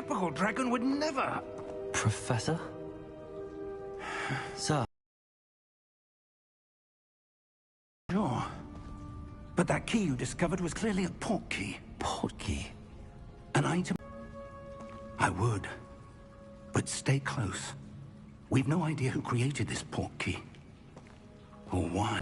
typical dragon would never... Professor? Sir? Sure. But that key you discovered was clearly a port key. Port key? An item... I would. But stay close. We've no idea who created this port key. Or why.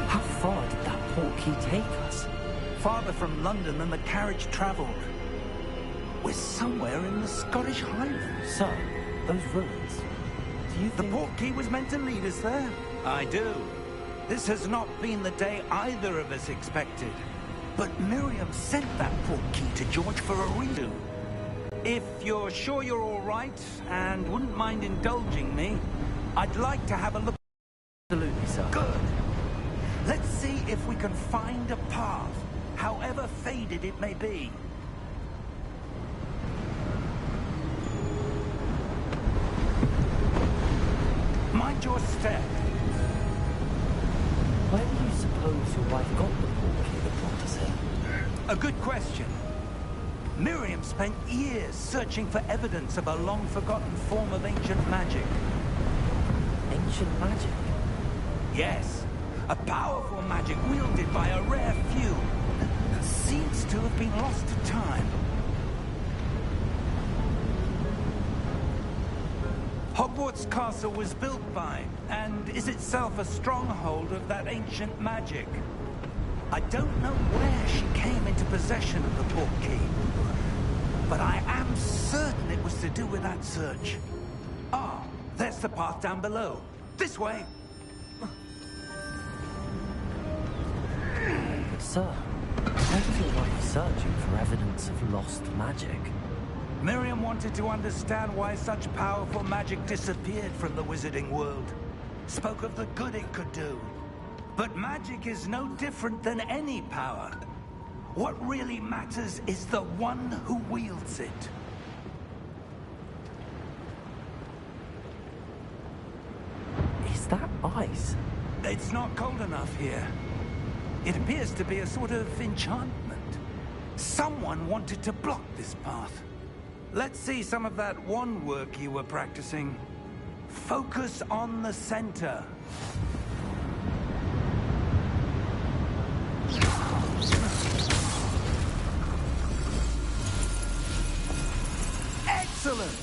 How far did that port key take us? Farther from London than the carriage travelled. We're somewhere in the Scottish Highlands. Sir, those ruins. Do you think... The port key was meant to lead us there? I do. This has not been the day either of us expected. But Miriam sent that port key to George for a reason. If you're sure you're all right and wouldn't mind indulging me, I'd like to have a look. Absolutely, sir. Good. Let's see if we can find a path, however faded it may be. Mind your step. Where do you suppose your wife got the port key that brought us here? A good question. Miriam spent years searching for evidence of a long-forgotten form of ancient magic. Ancient magic? Yes. A powerful magic wielded by a rare few that seems to have been lost to time. Hogwarts Castle was built by, and is itself a stronghold of that ancient magic. I don't know where she came into possession of the port key, but I am certain it was to do with that search. Ah, there's the path down below. This way. Sir, why is your wife searching for evidence of lost magic? Miriam wanted to understand why such powerful magic disappeared from the wizarding world. Spoke of the good it could do. But magic is no different than any power. What really matters is the one who wields it. Is that ice? It's not cold enough here. It appears to be a sort of enchantment. Someone wanted to block this path. Let's see some of that wand work you were practicing. Focus on the center. Excellent!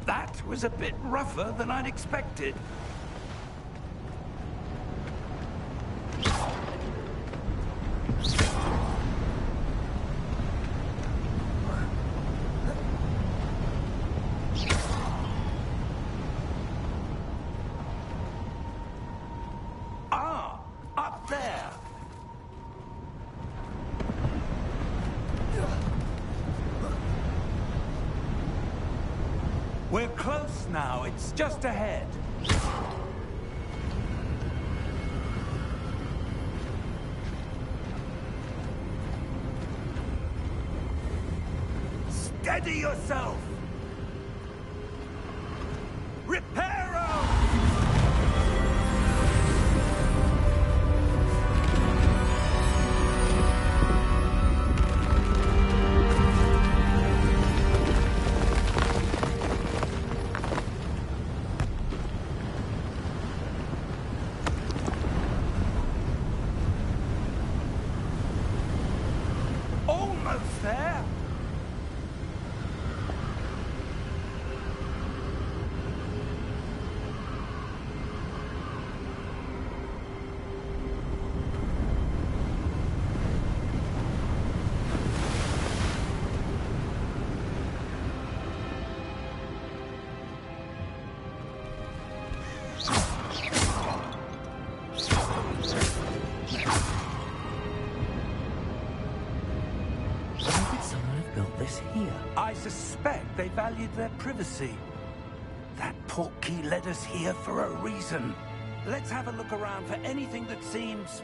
That was a bit rougher than I'd expected. Ah, up there. We're close now. It's just ahead. Steady yourself! Reparo! Almost there! built this here? I suspect they valued their privacy. That portkey led us here for a reason. Let's have a look around for anything that seems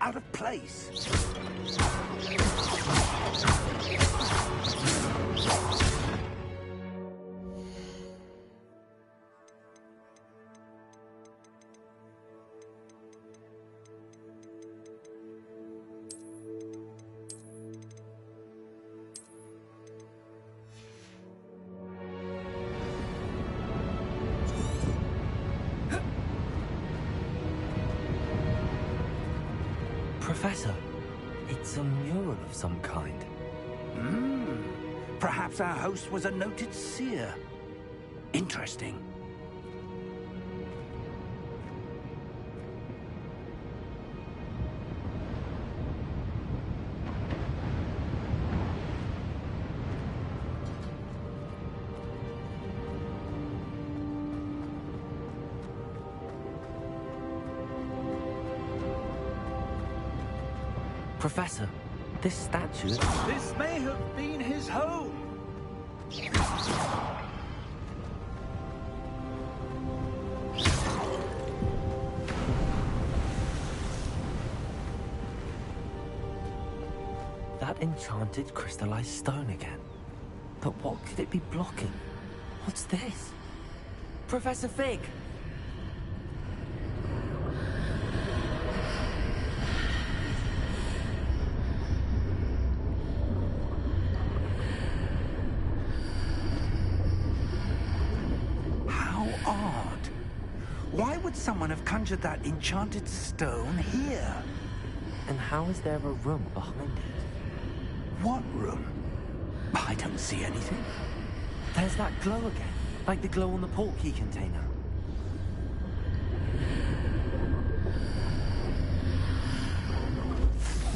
out of place. Professor, it's a mural of some kind. Perhaps our host was a noted seer. Interesting. Professor, this statue... This may have been his home. That enchanted crystallized stone again. But what could it be blocking? What's this? Professor Fig! Why would someone have conjured that enchanted stone here? And how is there a room behind it? What room? I don't see anything. There's that glow again, like the glow on the portkey container.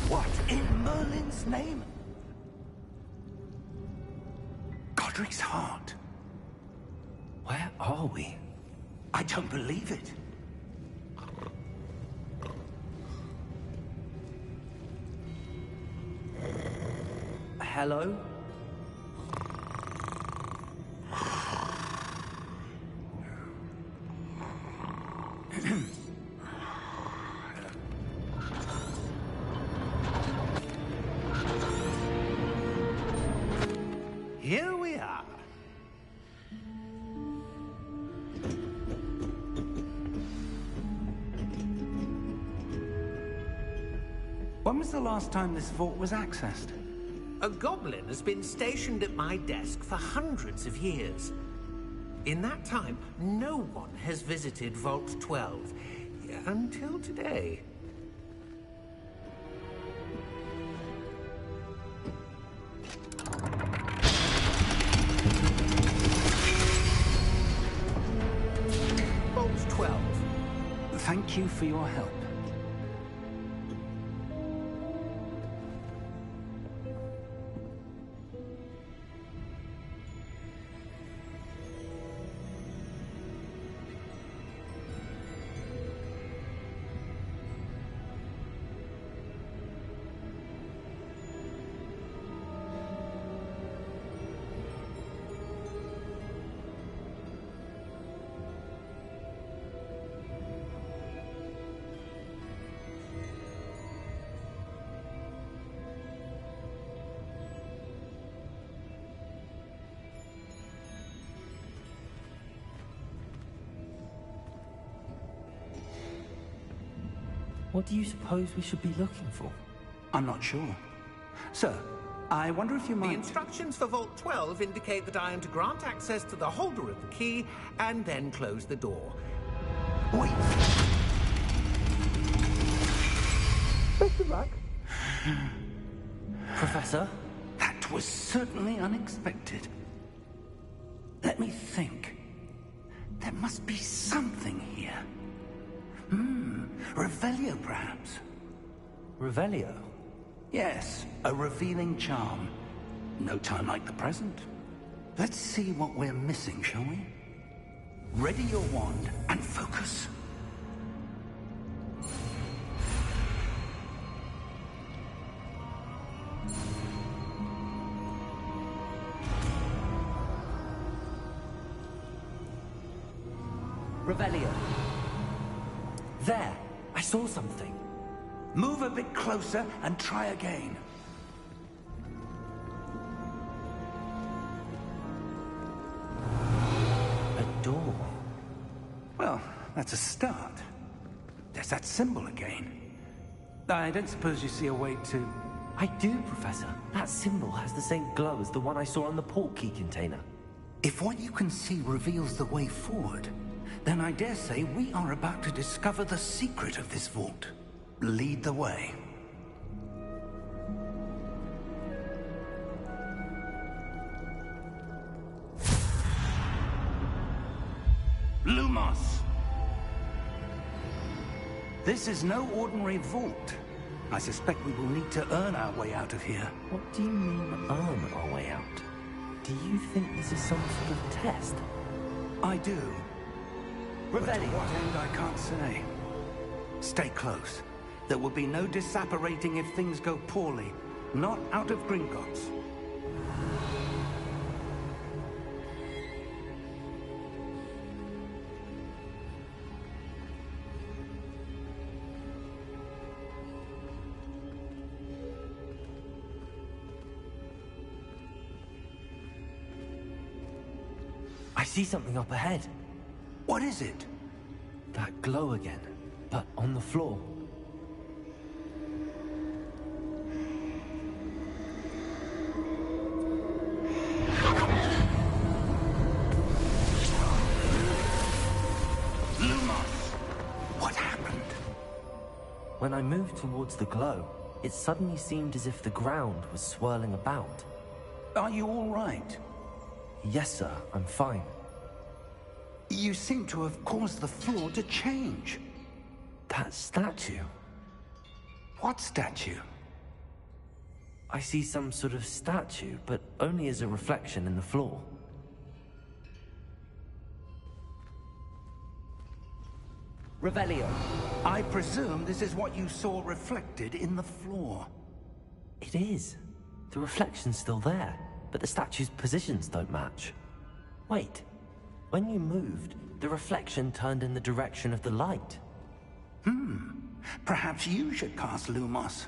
What in Merlin's name? Godric's heart. Where are we? I don't believe it. Hello? Here we are. When was the last time this vault was accessed? A goblin has been stationed at my desk for hundreds of years. In that time, no one has visited Vault 12 until today. Vault 12. Thank you for your help. What do you suppose we should be looking for? I'm not sure. Sir, I wonder if you might... The instructions for Vault 12 indicate that I am to grant access to the holder of the key and then close the door. Wait! Mr. Ruck? Professor? That was certainly unexpected. Let me think. There must be something here. Revelio, perhaps? Revelio? Yes, a revealing charm. No time like the present. Let's see what we're missing, shall we? Ready your wand and focus. Revelio. There! I saw something. Move a bit closer and try again. A door. Well, that's a start. There's that symbol again. I don't suppose you see a way to... I do, Professor. That symbol has the same glow as the one I saw on the port key container. If what you can see reveals the way forward, then I dare say we are about to discover the secret of this vault. Lead the way. Lumos! This is no ordinary vault. I suspect we will need to earn our way out of here. What do you mean, earn our way out? Do you think this is some sort of test? I do. But to Revelio. what end, I can't say. Stay close. There will be no disapparating if things go poorly. Not out of Gringotts. I see something up ahead. What is it? That glow again, but on the floor. Lumos! What happened? When I moved towards the glow, it suddenly seemed as if the ground was swirling about. Are you all right? Yes, sir, I'm fine. You seem to have caused the floor to change. That statue. What statue? I see some sort of statue, but only as a reflection in the floor. Revelio. I presume this is what you saw reflected in the floor. It is. The reflection's still there, but the statue's positions don't match. Wait. When you moved, the reflection turned in the direction of the light. Perhaps you should cast Lumos.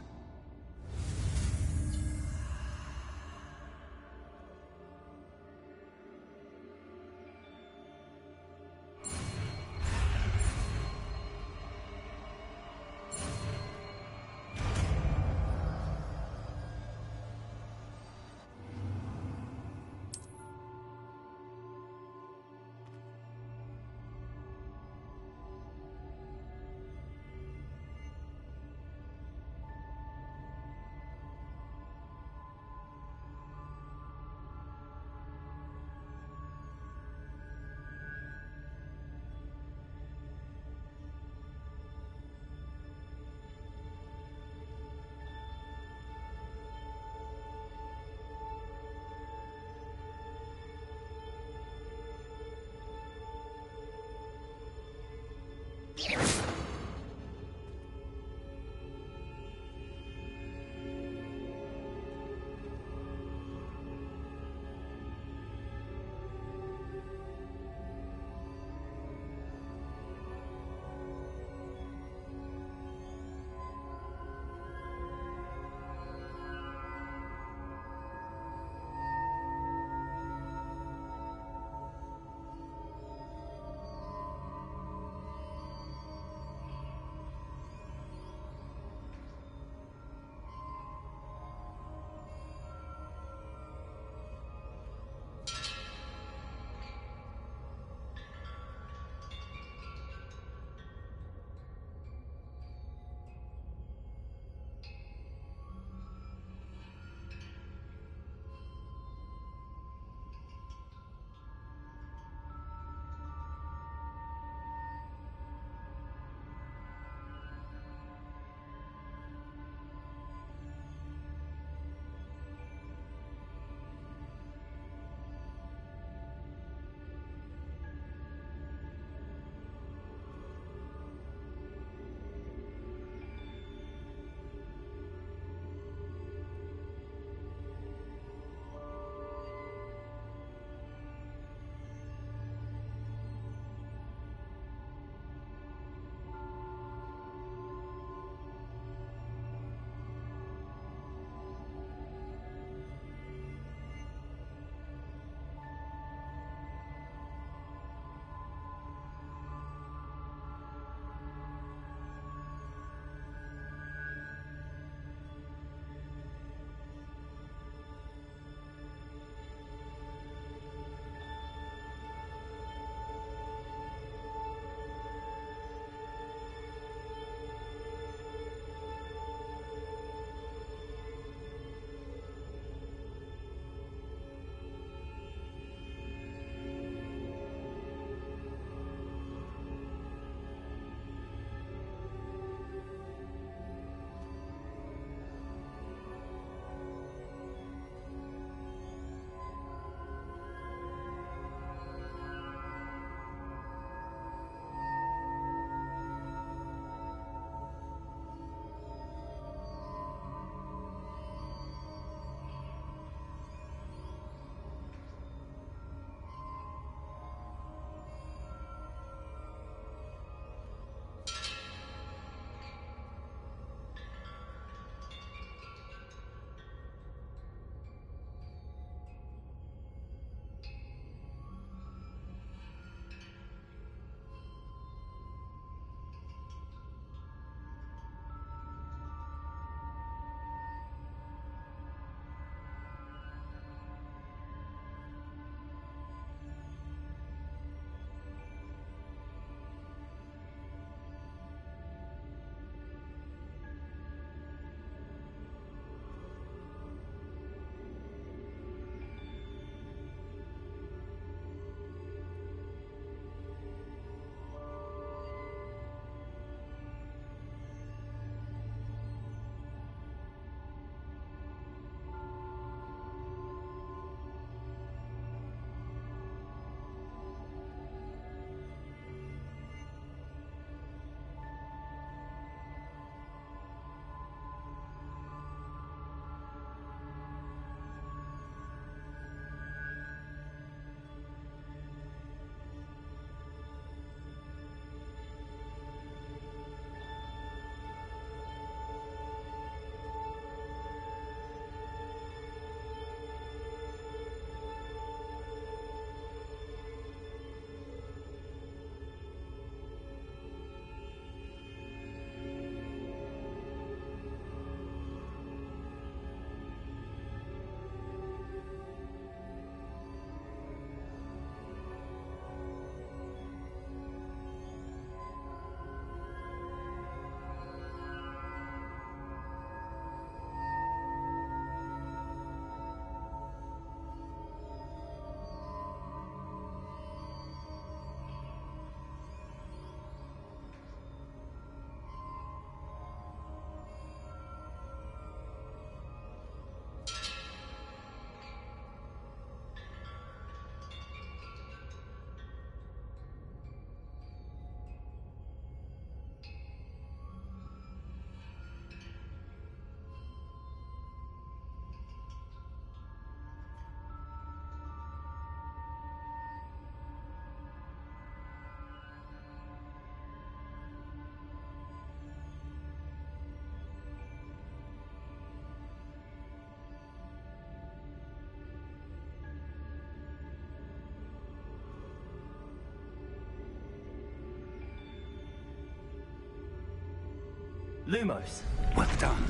Lumos. Well done.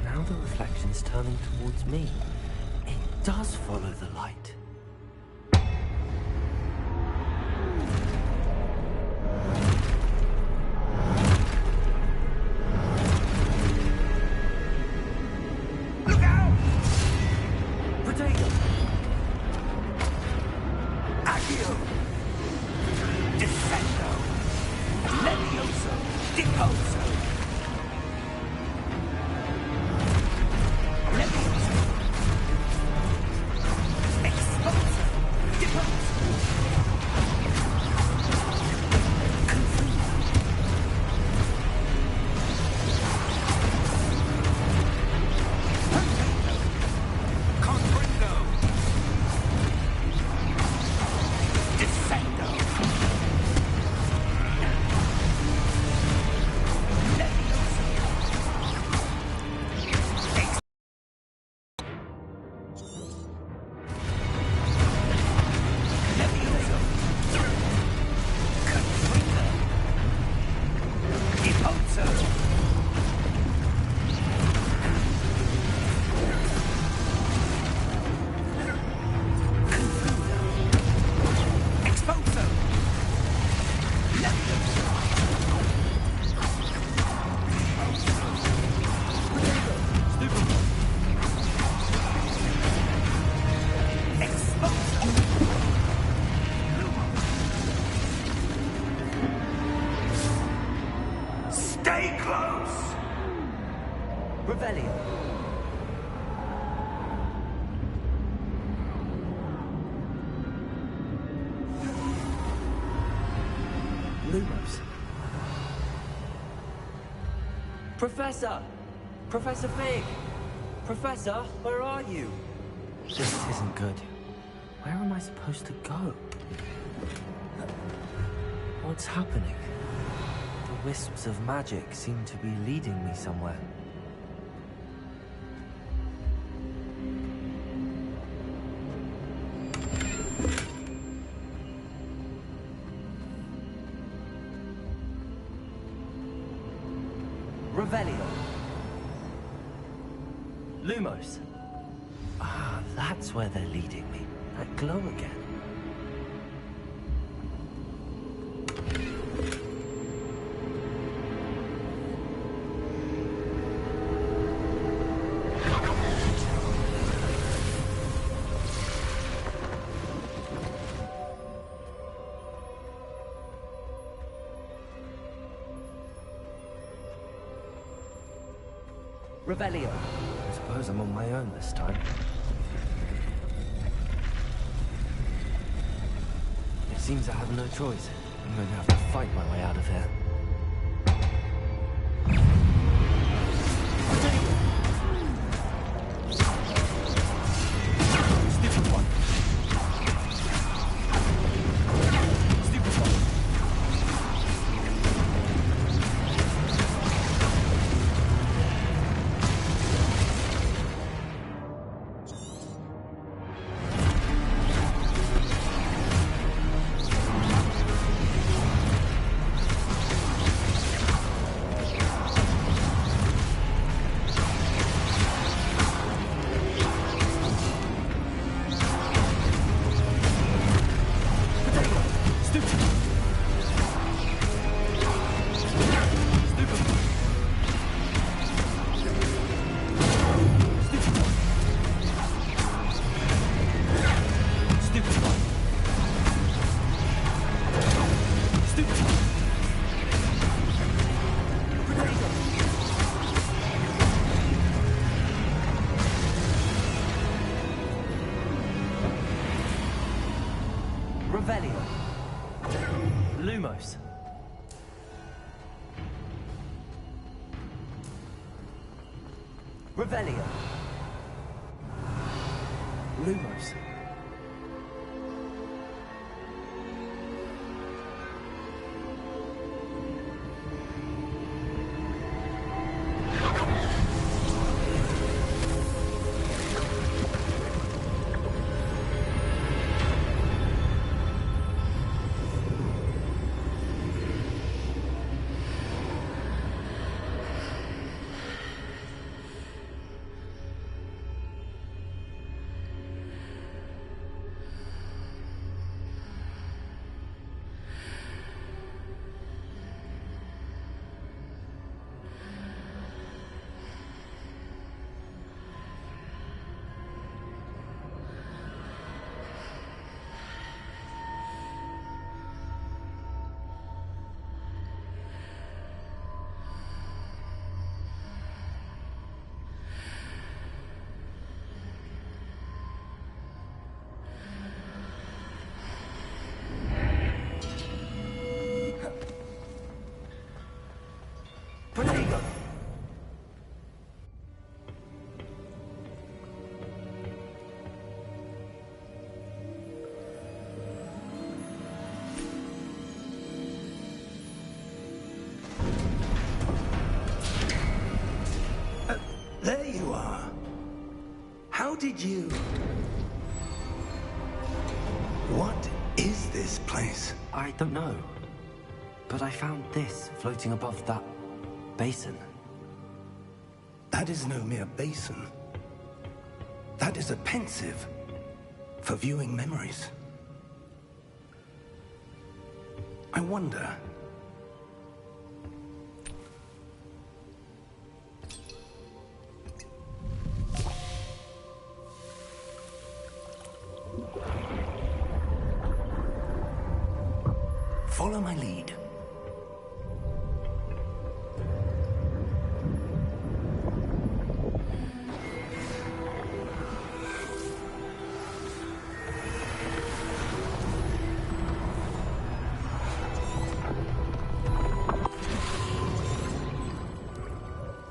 Now the reflection's turning towards me. It does follow the light. Look out! Potato! Accio! Defendo! Levioso! Deposo! Levioso! Exposo! Deposo! Confuso! Potato! Confringo! Defendo! Levioso! Levioso! Confringo! Deposo! Confuso! Exposo! Levioso! Exposo! Stay close! Revelio. Lumos. Professor! Professor Fig! Professor, where are you? This isn't good. Where am I supposed to go? What's happening? The wisps of magic seem to be leading me somewhere. Revelio. Lumos. Ah, that's where they're leading me. That glow again. Revelio. I suppose I'm on my own this time. It seems I have no choice. I'm going to have to fight my way out of here. Stupid one. Stupid one. Revelio. Lumos. Revelio. Lumos. What is this place? I don't know. But I found this floating above that basin. That is no mere basin. That is a pensive for viewing memories. I wonder... Follow my lead.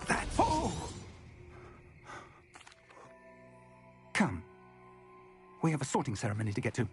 That's... Oh! Come. We have a sorting ceremony to get to.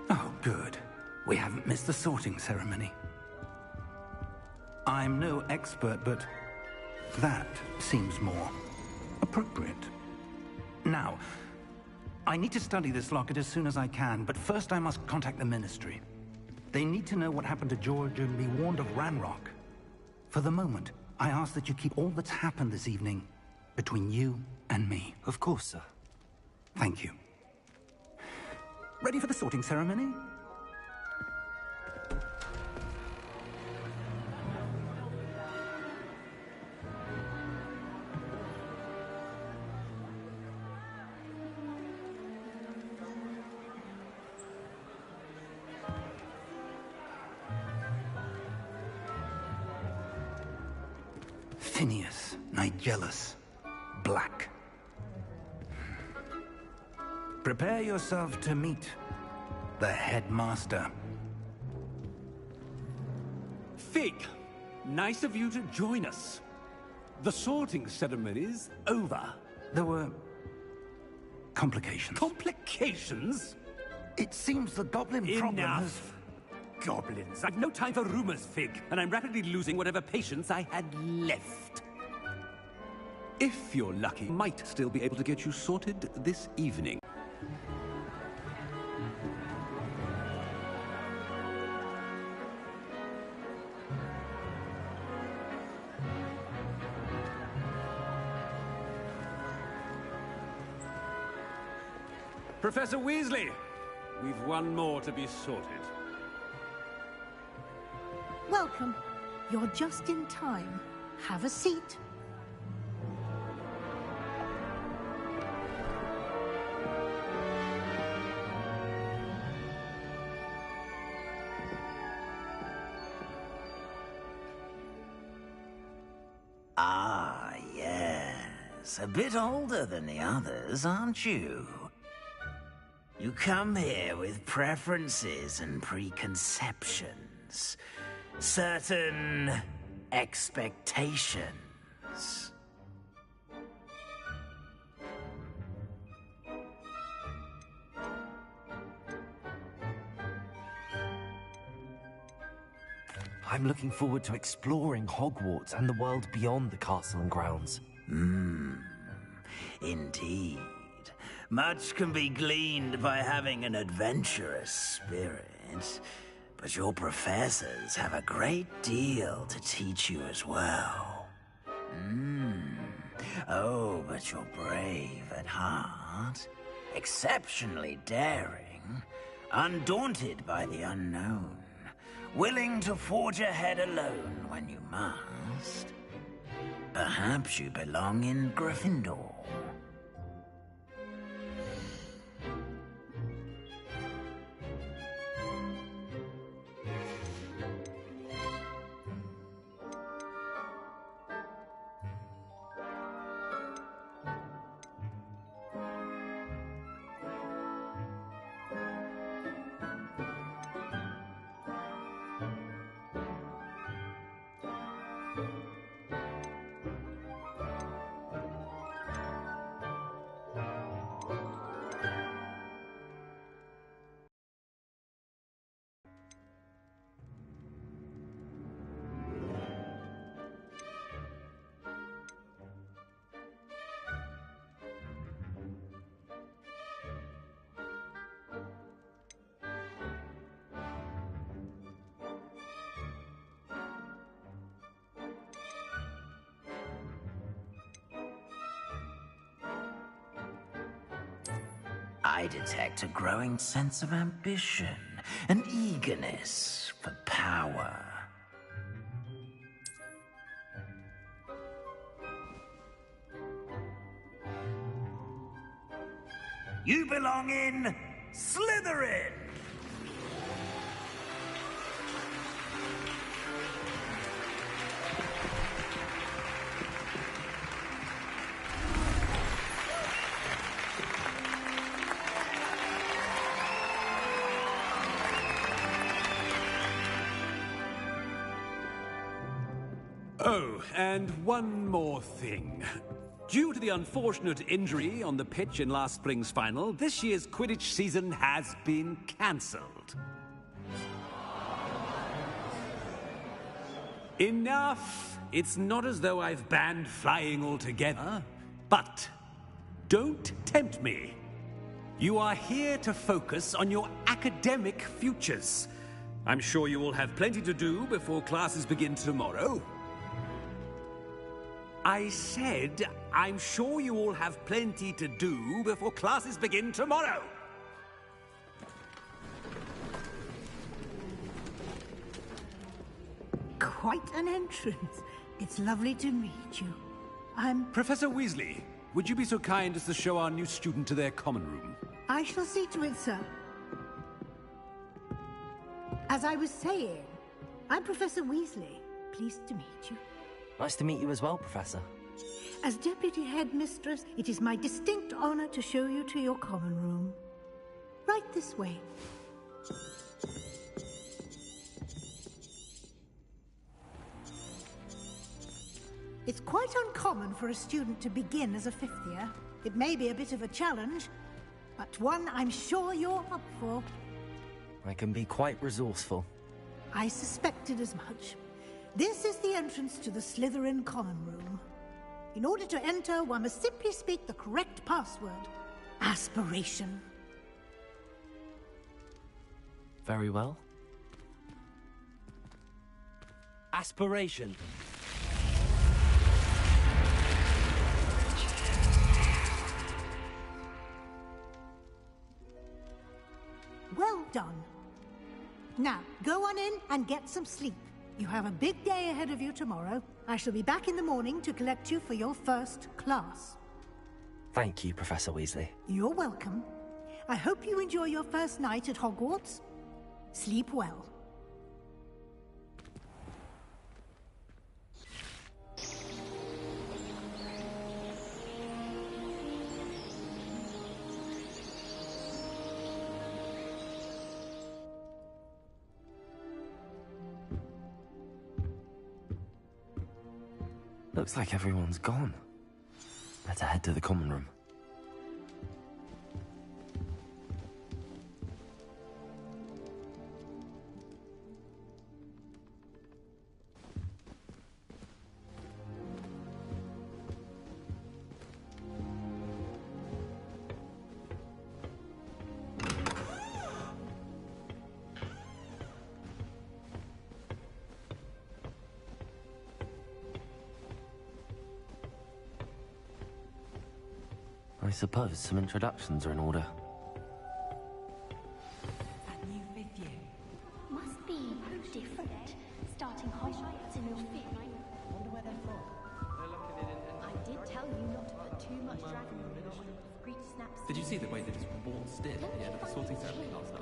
Oh, good. We haven't missed the sorting ceremony. I'm no expert, but that seems more appropriate. Now, I need to study this locket as soon as I can, but first I must contact the Ministry. They need to know what happened to George and be warned of Ranrock. For the moment, I ask that you keep all that's happened this evening between you and me. Of course, sir. Thank you. Ready for the sorting ceremony? Phineas, Nigellus, Black. Prepare yourself to meet the headmaster. Fig, nice of you to join us. The sorting ceremony's over. There were complications. Complications? It seems the goblin problem has... Enough! Goblins. I've no time for rumors, Fig, and I'm rapidly losing whatever patience I had left. If you're lucky, might still be able to get you sorted this evening. Professor Weasley, we've one more to be sorted. Welcome. You're just in time. Have a seat. Ah, yes. A bit older than the others, aren't you? You come here with preferences and preconceptions. Certain expectations. I'm looking forward to exploring Hogwarts and the world beyond the castle and grounds. Indeed. Much can be gleaned by having an adventurous spirit, but your professors have a great deal to teach you as well. Oh, but you're brave at heart, exceptionally daring, undaunted by the unknown, willing to forge ahead alone when you must. Perhaps you belong in Gryffindor. I detect a growing sense of ambition, an eagerness for power. You belong in Slytherin! Oh, and one more thing. Due to the unfortunate injury on the pitch in last spring's final, this year's Quidditch season has been cancelled. Enough! It's not as though I've banned flying altogether. But don't tempt me. You are here to focus on your academic futures. I'm sure you will have plenty to do before classes begin tomorrow. I said, I'm sure you all have plenty to do before classes begin tomorrow. Quite an entrance. It's lovely to meet you. I'm... Professor Weasley, would you be so kind as to show our new student to their common room? I shall see to it, sir. As I was saying, I'm Professor Weasley. Pleased to meet you. Nice to meet you as well, Professor. As Deputy Headmistress, it is my distinct honor to show you to your common room. Right this way. It's quite uncommon for a student to begin as a fifth year. It may be a bit of a challenge, but one I'm sure you're up for. I can be quite resourceful. I suspected as much. This is the entrance to the Slytherin common room. In order to enter, one must simply speak the correct password. Aspiration. Very well. Aspiration. Well done. Now, go on in and get some sleep. You have a big day ahead of you tomorrow. I shall be back in the morning to collect you for your first class. Thank you, Professor Weasley. You're welcome. I hope you enjoy your first night at Hogwarts. Sleep well. Looks like everyone's gone. Better head to the common room. suppose some introductions are in order. That new 5th year. Must be different. Starting Hogwarts in your 5th. Wonder where they're from. I did tell you not to put too much dragon on your Great snaps. Did you see the way they just waltzed in at the end of the sorting ceremony last night?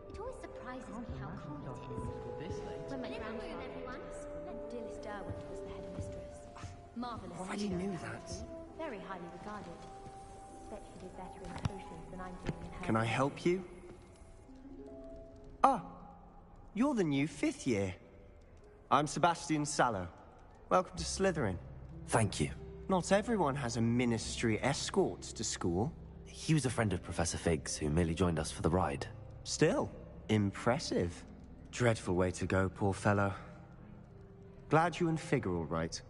It always surprises me how cool it is. When my grandfather and everyone. Dilys Derwent was the headmistress. Marvelous. Already knew that. Very highly regarded. Bet she did better in potions than I'm doing in her. Can I help you? Ah, you're the new 5th year. I'm Sebastian Sallow. Welcome to Slytherin. Thank you. Not everyone has a ministry escort to school. He was a friend of Professor Fig's who merely joined us for the ride. Still, impressive. Dreadful way to go, poor fellow. Glad you and Fig are all right.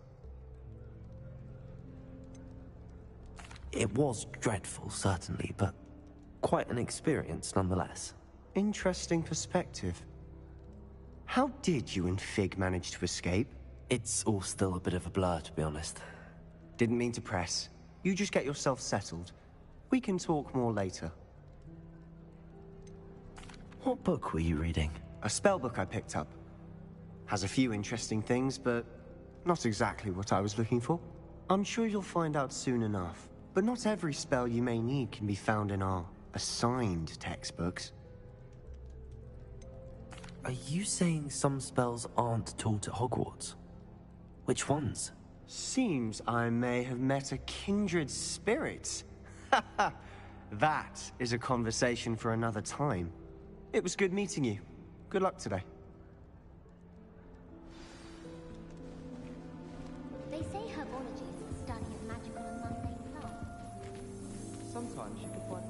It was dreadful, certainly, but quite an experience nonetheless. Interesting perspective. How did you and Fig manage to escape? It's all still a bit of a blur, to be honest. Didn't mean to press. You just get yourself settled. We can talk more later. What book were you reading? A spell book I picked up. Has a few interesting things, but not exactly what I was looking for. I'm sure you'll find out soon enough. But not every spell you may need can be found in our assigned textbooks. Are you saying some spells aren't taught at Hogwarts? Which ones? Seems I may have met a kindred spirit. That is a conversation for another time. It was good meeting you. Good luck today. They say herbology is the study of magical and mundane plants. Sometimes you can find...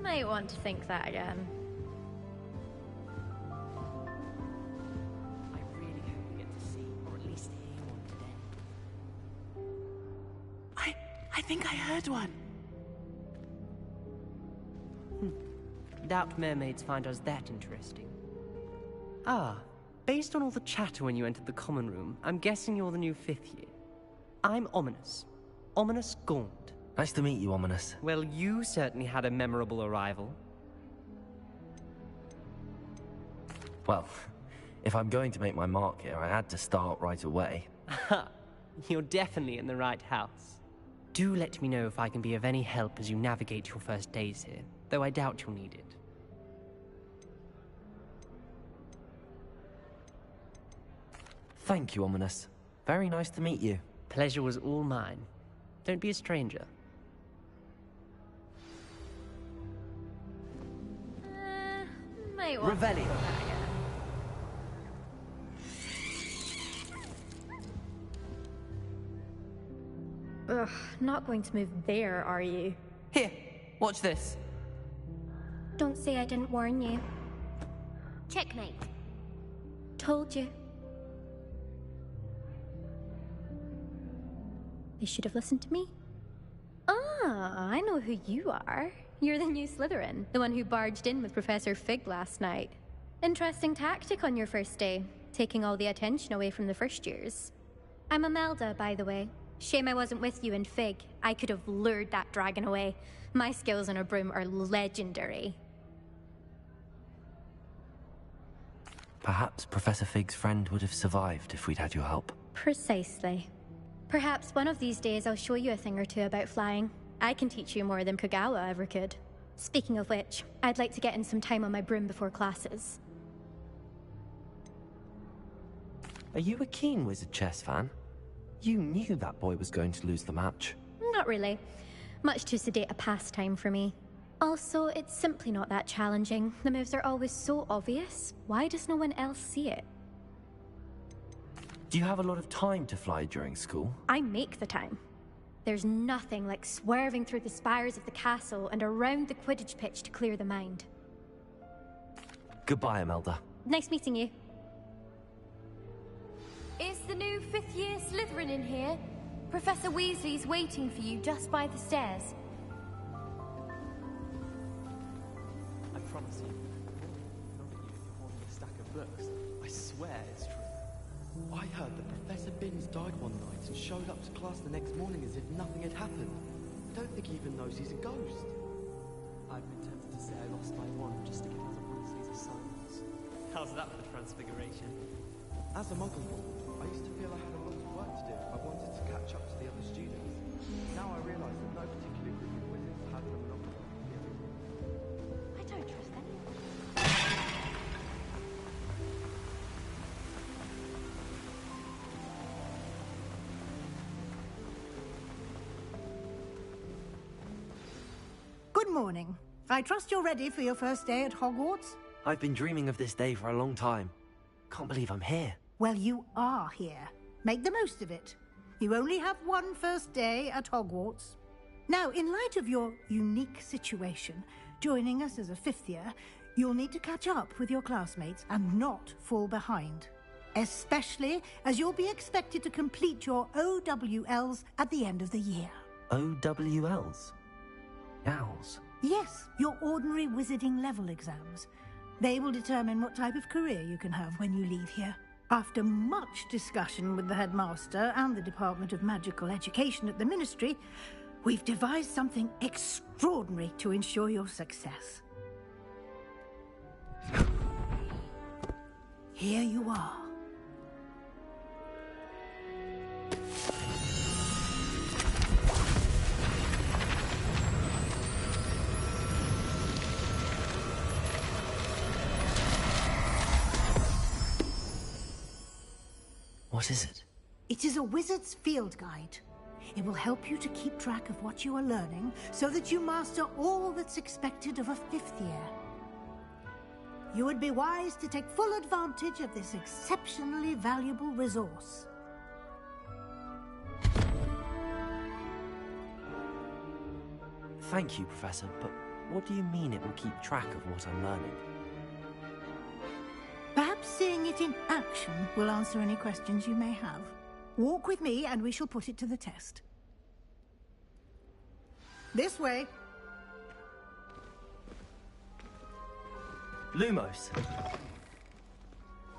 Might want to think that again. I really hope we get to see, or at least hear one today. I think I heard one. Doubt mermaids find us that interesting. Ah, based on all the chatter when you entered the common room, I'm guessing you're the new 5th year. I'm Ominous. Ominous Gaunt. Nice to meet you, Ominous. Well, you certainly had a memorable arrival. Well, if I'm going to make my mark here, I had to start right away. Ha! You're definitely in the right house. Do let me know if I can be of any help as you navigate your first days here, though I doubt you'll need it. Thank you, Ominous. Very nice to meet you. Pleasure was all mine. Don't be a stranger. Might want to think that again. Ugh, not going to move there, are you? Here, watch this. Don't say I didn't warn you. Checkmate. Told you. They should have listened to me. Ah, I know who you are. You're the new Slytherin, the one who barged in with Professor Fig last night. Interesting tactic on your first day, taking all the attention away from the first years. I'm Imelda, by the way. Shame I wasn't with you in Fig. I could have lured that dragon away. My skills on a broom are legendary. Perhaps Professor Fig's friend would have survived if we'd had your help. Precisely. Perhaps one of these days I'll show you a thing or two about flying. I can teach you more than Kogawa ever could. Speaking of which, I'd like to get in some time on my broom before classes. Are you a keen Wizard Chess fan? You knew that boy was going to lose the match. Not really. Much too sedate a pastime for me. Also, it's simply not that challenging. The moves are always so obvious. Why does no one else see it? Do you have a lot of time to fly during school? I make the time. There's nothing like swerving through the spires of the castle and around the Quidditch pitch to clear the mind. Goodbye, Imelda. Nice meeting you. Is the new 5th year Slytherin in here? Professor Weasley's waiting for you just by the stairs. I promise you, not that you're holding a stack of books. I swear it's true. I heard that Professor Binns died one night and showed up to class the next morning as if nothing had happened. I don't think he even knows he's a ghost. I've been tempted to say I lost my wand just to get out of Weasley's assignments. How's that for transfiguration? As a muggle, I used to feel I had a lot of work to do if I wanted to catch up to the other students. Now I realise that no particular group of wizards has a monopoly on hearing. I don't trust anyone. Good morning. I trust you're ready for your first day at Hogwarts? I've been dreaming of this day for a long time. Can't believe I'm here. Well, you are here. Make the most of it. You only have one first day at Hogwarts. Now, in light of your unique situation, joining us as a fifth year, you'll need to catch up with your classmates and not fall behind. Especially as you'll be expected to complete your OWLs at the end of the year. OWLs? Owls? Yes, your ordinary wizarding level exams. They will determine what type of career you can have when you leave here. After much discussion with the headmaster and the Department of Magical Education at the Ministry, we've devised something extraordinary to ensure your success. Here you are. What is it? It is a wizard's field guide. It will help you to keep track of what you are learning so that you master all that's expected of a fifth year. You would be wise to take full advantage of this exceptionally valuable resource. Thank you, Professor, but what do you mean it will keep track of what I'm learning? Perhaps seeing it in action will answer any questions you may have. Walk with me and we shall put it to the test. This way. Lumos!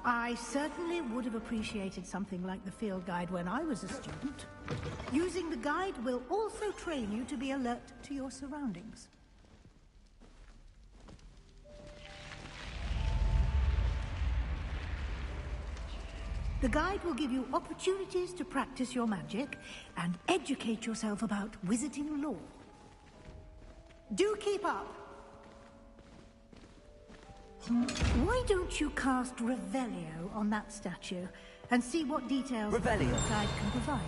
I certainly would have appreciated something like the field guide when I was a student. Using the guide will also train you to be alert to your surroundings. The guide will give you opportunities to practice your magic and educate yourself about wizarding lore. Do keep up! Why don't you cast Revelio on that statue and see what details Revelio. the guide can provide?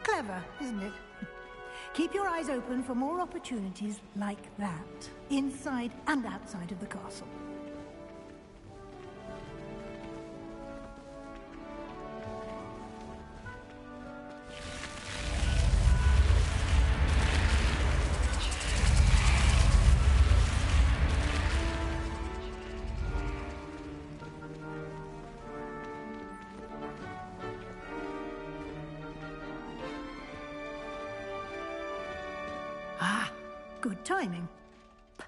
Clever, isn't it? Keep your eyes open for more opportunities like that, inside and outside of the castle. Good timing.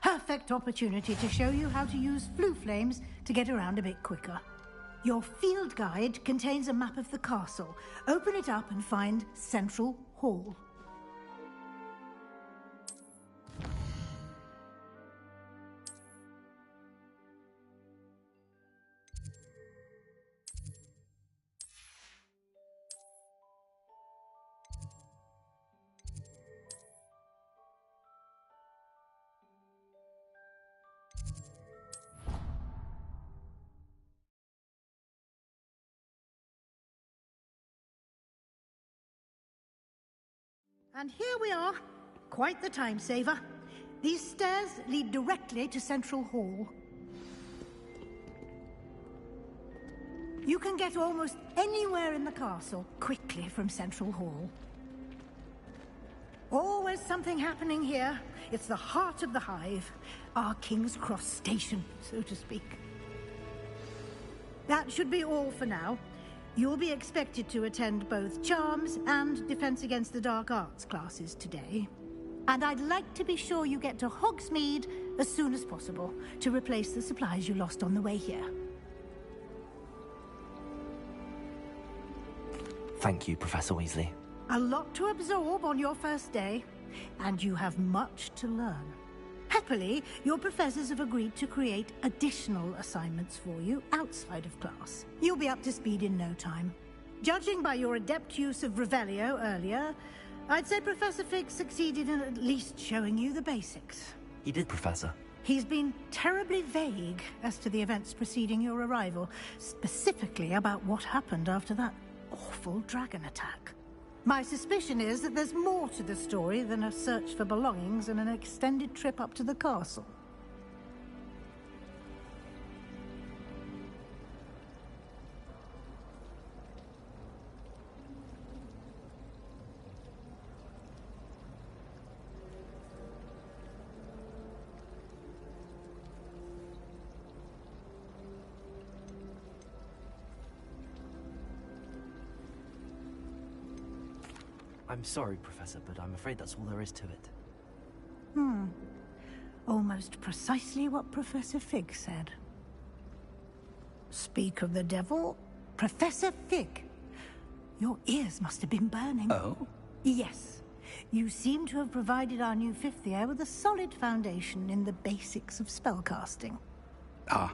Perfect opportunity to show you how to use flue flames to get around a bit quicker. Your field guide contains a map of the castle. Open it up and find Central Hall. And here we are. Quite the time saver. These stairs lead directly to Central Hall. You can get almost anywhere in the castle quickly from Central Hall. Always something happening here. It's the heart of the Hive, our King's Cross station, so to speak. That should be all for now. You'll be expected to attend both Charms and Defense Against the Dark Arts classes today. And I'd like to be sure you get to Hogsmeade as soon as possible to replace the supplies you lost on the way here. Thank you, Professor Weasley. A lot to absorb on your first day, and you have much to learn. Happily, your professors have agreed to create additional assignments for you outside of class. You'll be up to speed in no time. Judging by your adept use of Revelio earlier, I'd say Professor Fig succeeded in at least showing you the basics. He did, Professor. He's been terribly vague as to the events preceding your arrival, specifically about what happened after that awful dragon attack. My suspicion is that there's more to the story than a search for belongings and an extended trip up to the castle. I'm sorry, Professor, but I'm afraid that's all there is to it. Almost precisely what Professor Fig said. Speak of the devil, Professor Fig. Your ears must have been burning. Oh? Yes. You seem to have provided our new fifth year with a solid foundation in the basics of spellcasting. Ah,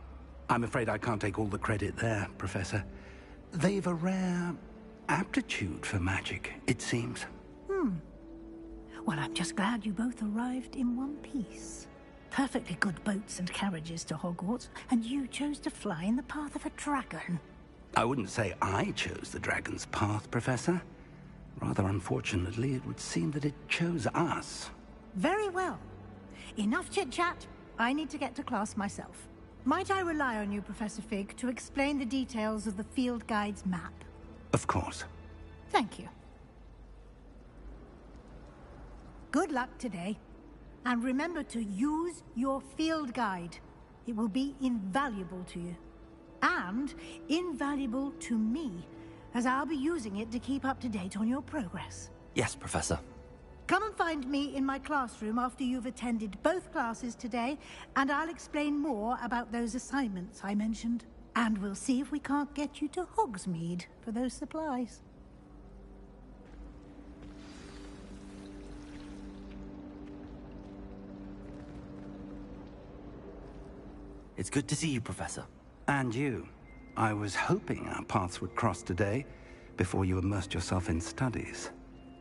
I'm afraid I can't take all the credit there, Professor. They've a rare aptitude for magic, it seems. Well, I'm just glad you both arrived in one piece. Perfectly good boats and carriages to Hogwarts, and you chose to fly in the path of a dragon. I wouldn't say I chose the dragon's path, Professor. Rather unfortunately, it would seem that it chose us. Very well. Enough chit-chat. I need to get to class myself. Might I rely on you, Professor Fig, to explain the details of the field guide's map? Of course. Thank you. Good luck today. And remember to use your field guide. It will be invaluable to you. And invaluable to me, as I'll be using it to keep up to date on your progress. Yes, Professor. Come and find me in my classroom after you've attended both classes today, and I'll explain more about those assignments I mentioned. And we'll see if we can't get you to Hogsmeade for those supplies. It's good to see you, Professor. And you. I was hoping our paths would cross today, before you immersed yourself in studies.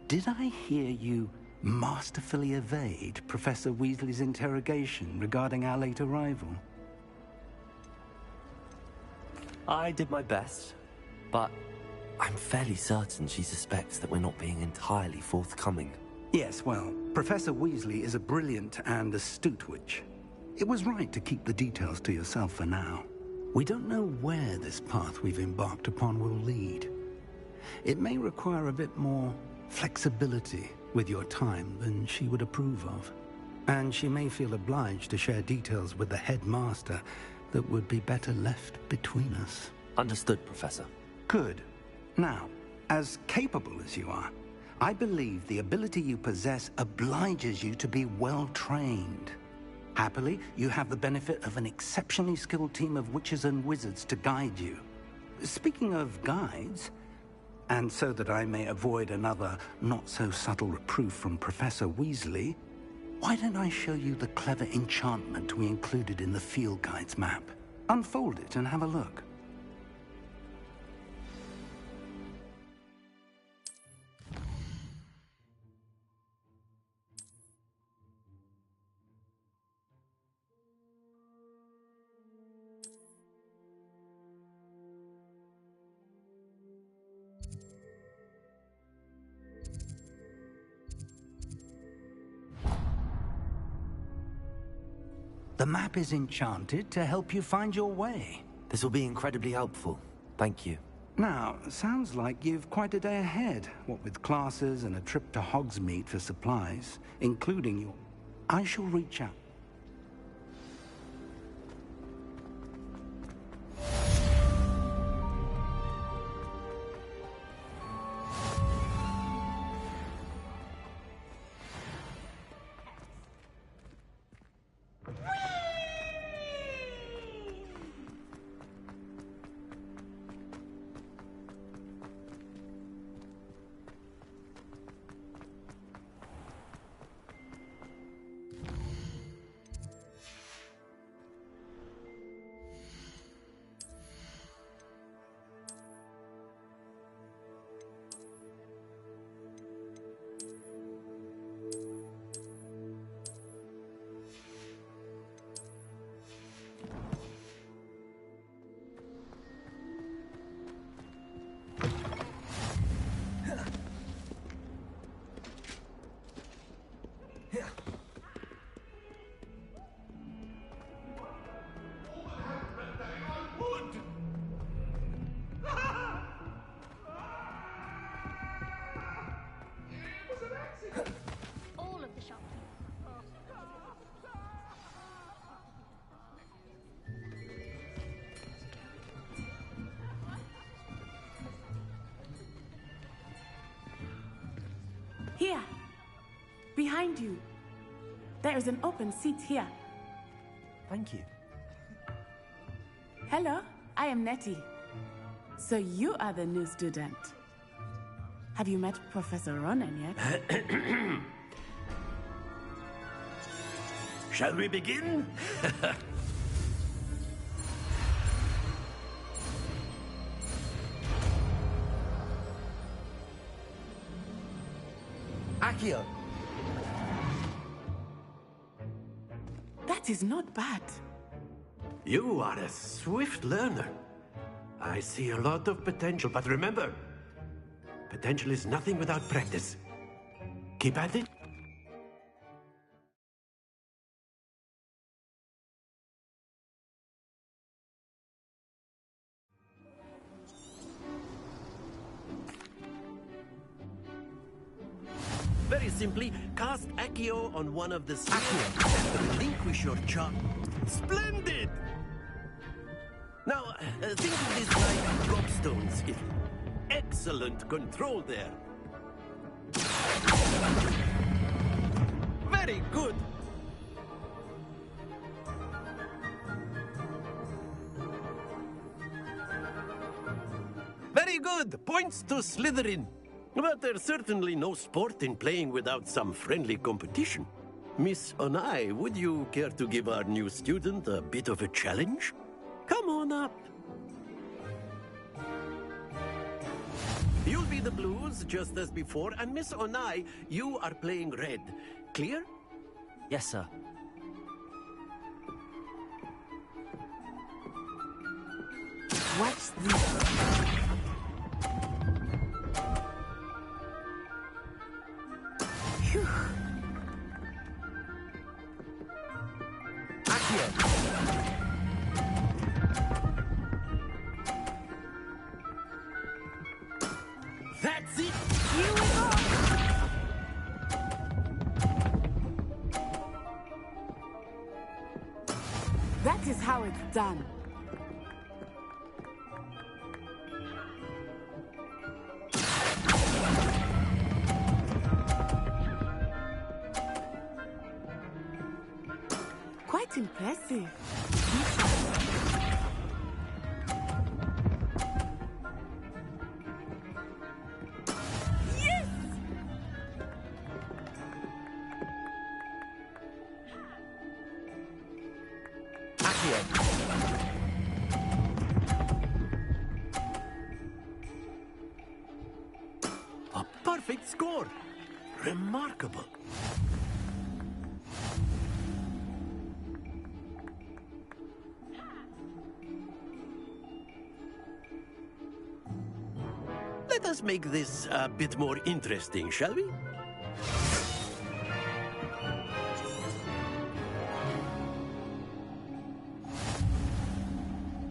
Did I hear you masterfully evade Professor Weasley's interrogation regarding our late arrival? I did my best, but I'm fairly certain she suspects that we're not being entirely forthcoming. Yes, well, Professor Weasley is a brilliant and astute witch. It was right to keep the details to yourself for now. We don't know where this path we've embarked upon will lead. It may require a bit more flexibility with your time than she would approve of. And she may feel obliged to share details with the headmaster that would be better left between us. Understood, Professor. Good. Now, as capable as you are, I believe the ability you possess obliges you to be well-trained. Happily, you have the benefit of an exceptionally skilled team of witches and wizards to guide you. Speaking of guides, and so that I may avoid another not-so-subtle reproof from Professor Weasley, why don't I show you the clever enchantment we included in the field guide's map? Unfold it and have a look. The map is enchanted to help you find your way. This will be incredibly helpful. Thank you. Now, sounds like you've quite a day ahead, what with classes and a trip to Hogsmeade for supplies, including your... I shall reach out. All of the shopkeepers. Here! Behind you. There is an open seat here. Thank you. Hello, I am Nettie. So you are the new student. Have you met Professor Ronan yet? Shall we begin? Accio! That is not bad. You are a swift learner. I see a lot of potential, but remember, potential is nothing without practice. Keep at it. Very simply, cast Accio on one of the spheres and relinquish your charm. Splendid! Now, think of this like gobstones. Excellent control there. Very good. Very good. Points to Slytherin. But there's certainly no sport in playing without some friendly competition. Miss Onai, would you care to give our new student a bit of a challenge? Come on up. You'll be the blues, just as before, and Miss Onai, you are playing red. Clear? Yes, sir. What's this? Phew. That's it! Here we go! That is how it's done. Quite impressive. Yes! A perfect score. Remarkable. Let us make this a bit more interesting, shall we?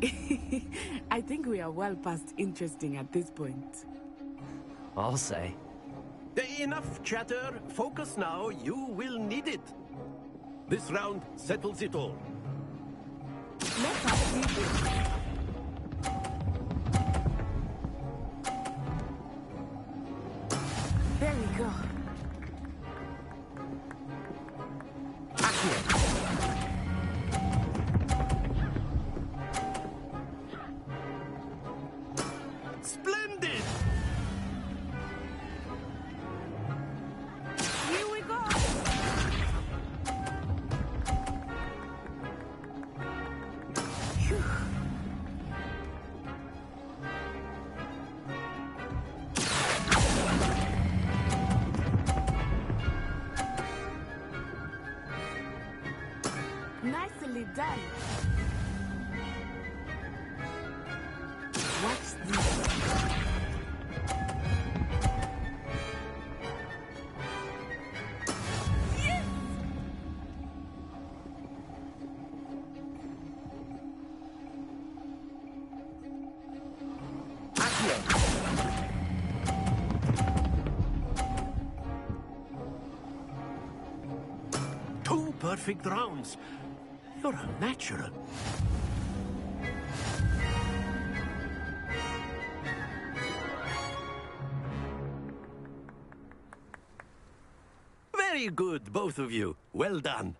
I think we are well past interesting at this point. I'll say. Enough chatter. Focus now. You will need it. This round settles it all. Let us see this. There we go. Splendid! Here we go. Phew. Nicely done. Watch this. Yes! Two perfect rounds. You're a natural. Very good, both of you. Well done.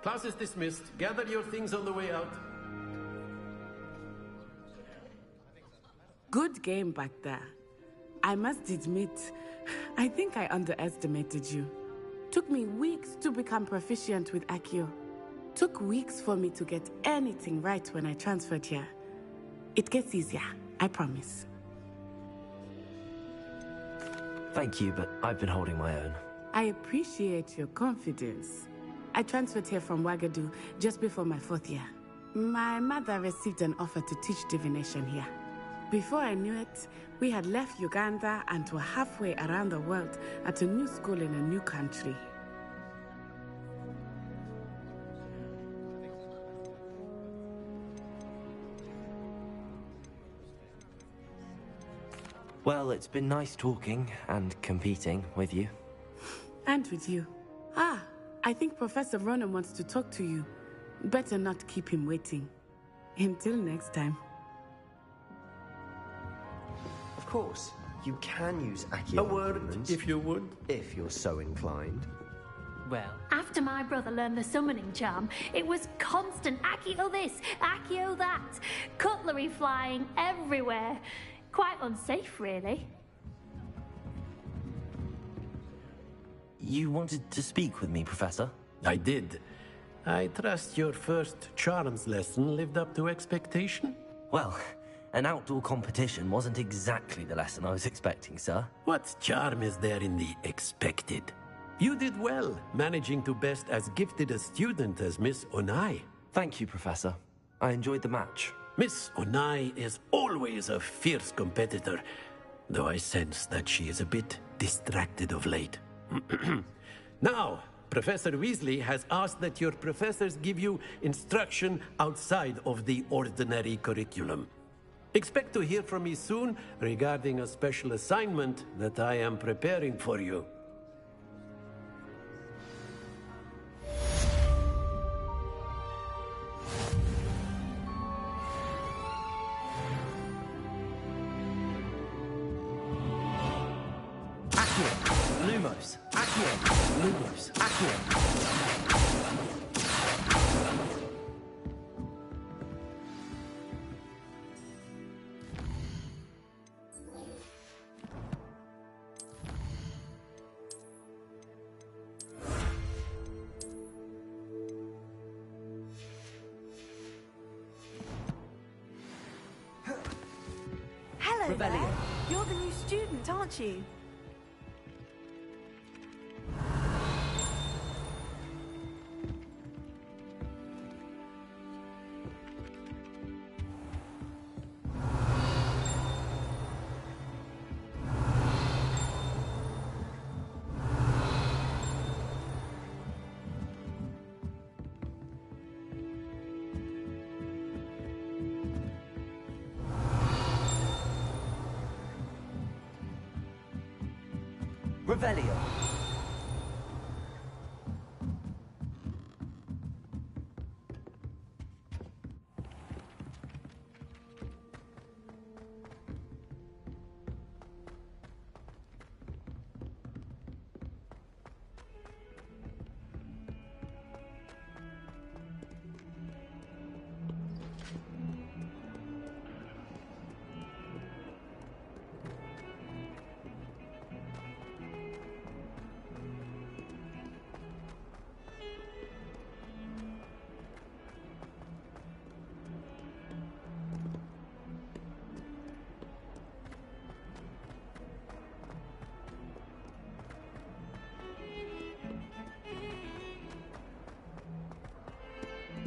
Class is dismissed. Gather your things on the way out. Good game back there. I must admit, I think I underestimated you. Took me weeks to become proficient with Accio. Took weeks for me to get anything right when I transferred here. It gets easier, I promise. Thank you, but I've been holding my own. I appreciate your confidence. I transferred here from Wagadu just before my 4th year. My mother received an offer to teach divination here. Before I knew it, we had left Uganda and were halfway around the world at a new school in a new country. Well, it's been nice talking and competing with you. And with you. Ah, I think Professor Ronan wants to talk to you. Better not keep him waiting. Until next time. Of course, you can use Accio. A word, if you would. If you're so inclined. Well, After my brother learned the summoning charm, it was constant Accio this, Accio that. Cutlery flying everywhere. Quite unsafe, really. You wanted to speak with me, Professor? I did. I trust your first charms lesson lived up to expectation? Well, an outdoor competition wasn't exactly the lesson I was expecting, sir. What charm is there in the expected? You did well, managing to best as gifted a student as Miss Onai. Thank you, Professor. I enjoyed the match. Miss Onai is always a fierce competitor, though I sense that she is a bit distracted of late. Now, Professor Weasley has asked that your professors give you instruction outside of the ordinary curriculum. Expect to hear from me soon regarding a special assignment that I am preparing for you. Lumos! Accio! Lumos! Accio! Hello there. You're the new student, aren't you? Revelio.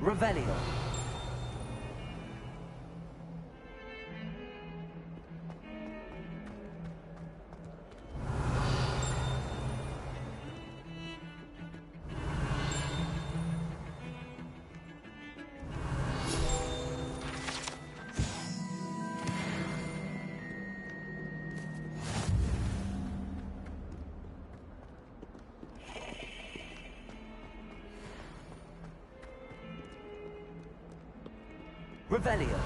Revelio. Revelio.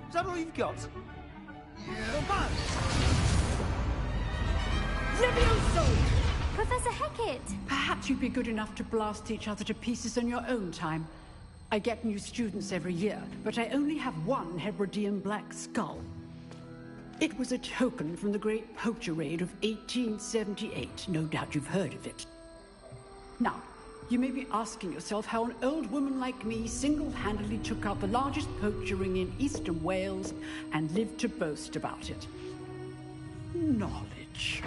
Is that all you've got? Levioso! Professor Hecat! Perhaps you'd be good enough to blast each other to pieces on your own time. I get new students every year, but I only have one Hebridean black skull. It was a token from the Great Poacher Raid of 1878. No doubt you've heard of it. Now, you may be asking yourself how an old woman like me single-handedly took out the largest poacher ring in eastern Wales and lived to boast about it. Knowledge.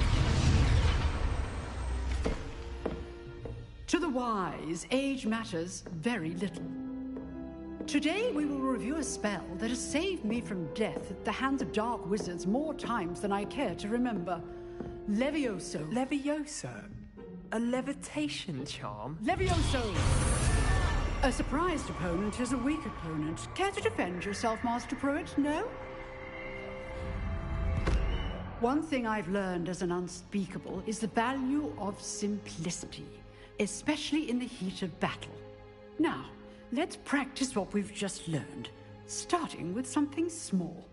To the wise, age matters very little. Today we will review a spell that has saved me from death at the hands of dark wizards more times than I care to remember. Levioso. Levioso? A levitation charm? Levioso! A surprised opponent is a weak opponent. Care to defend yourself, Master Pruitt? No? One thing I've learned as an unspeakable is the value of simplicity, especially in the heat of battle. Now, let's practice what we've just learned, starting with something small.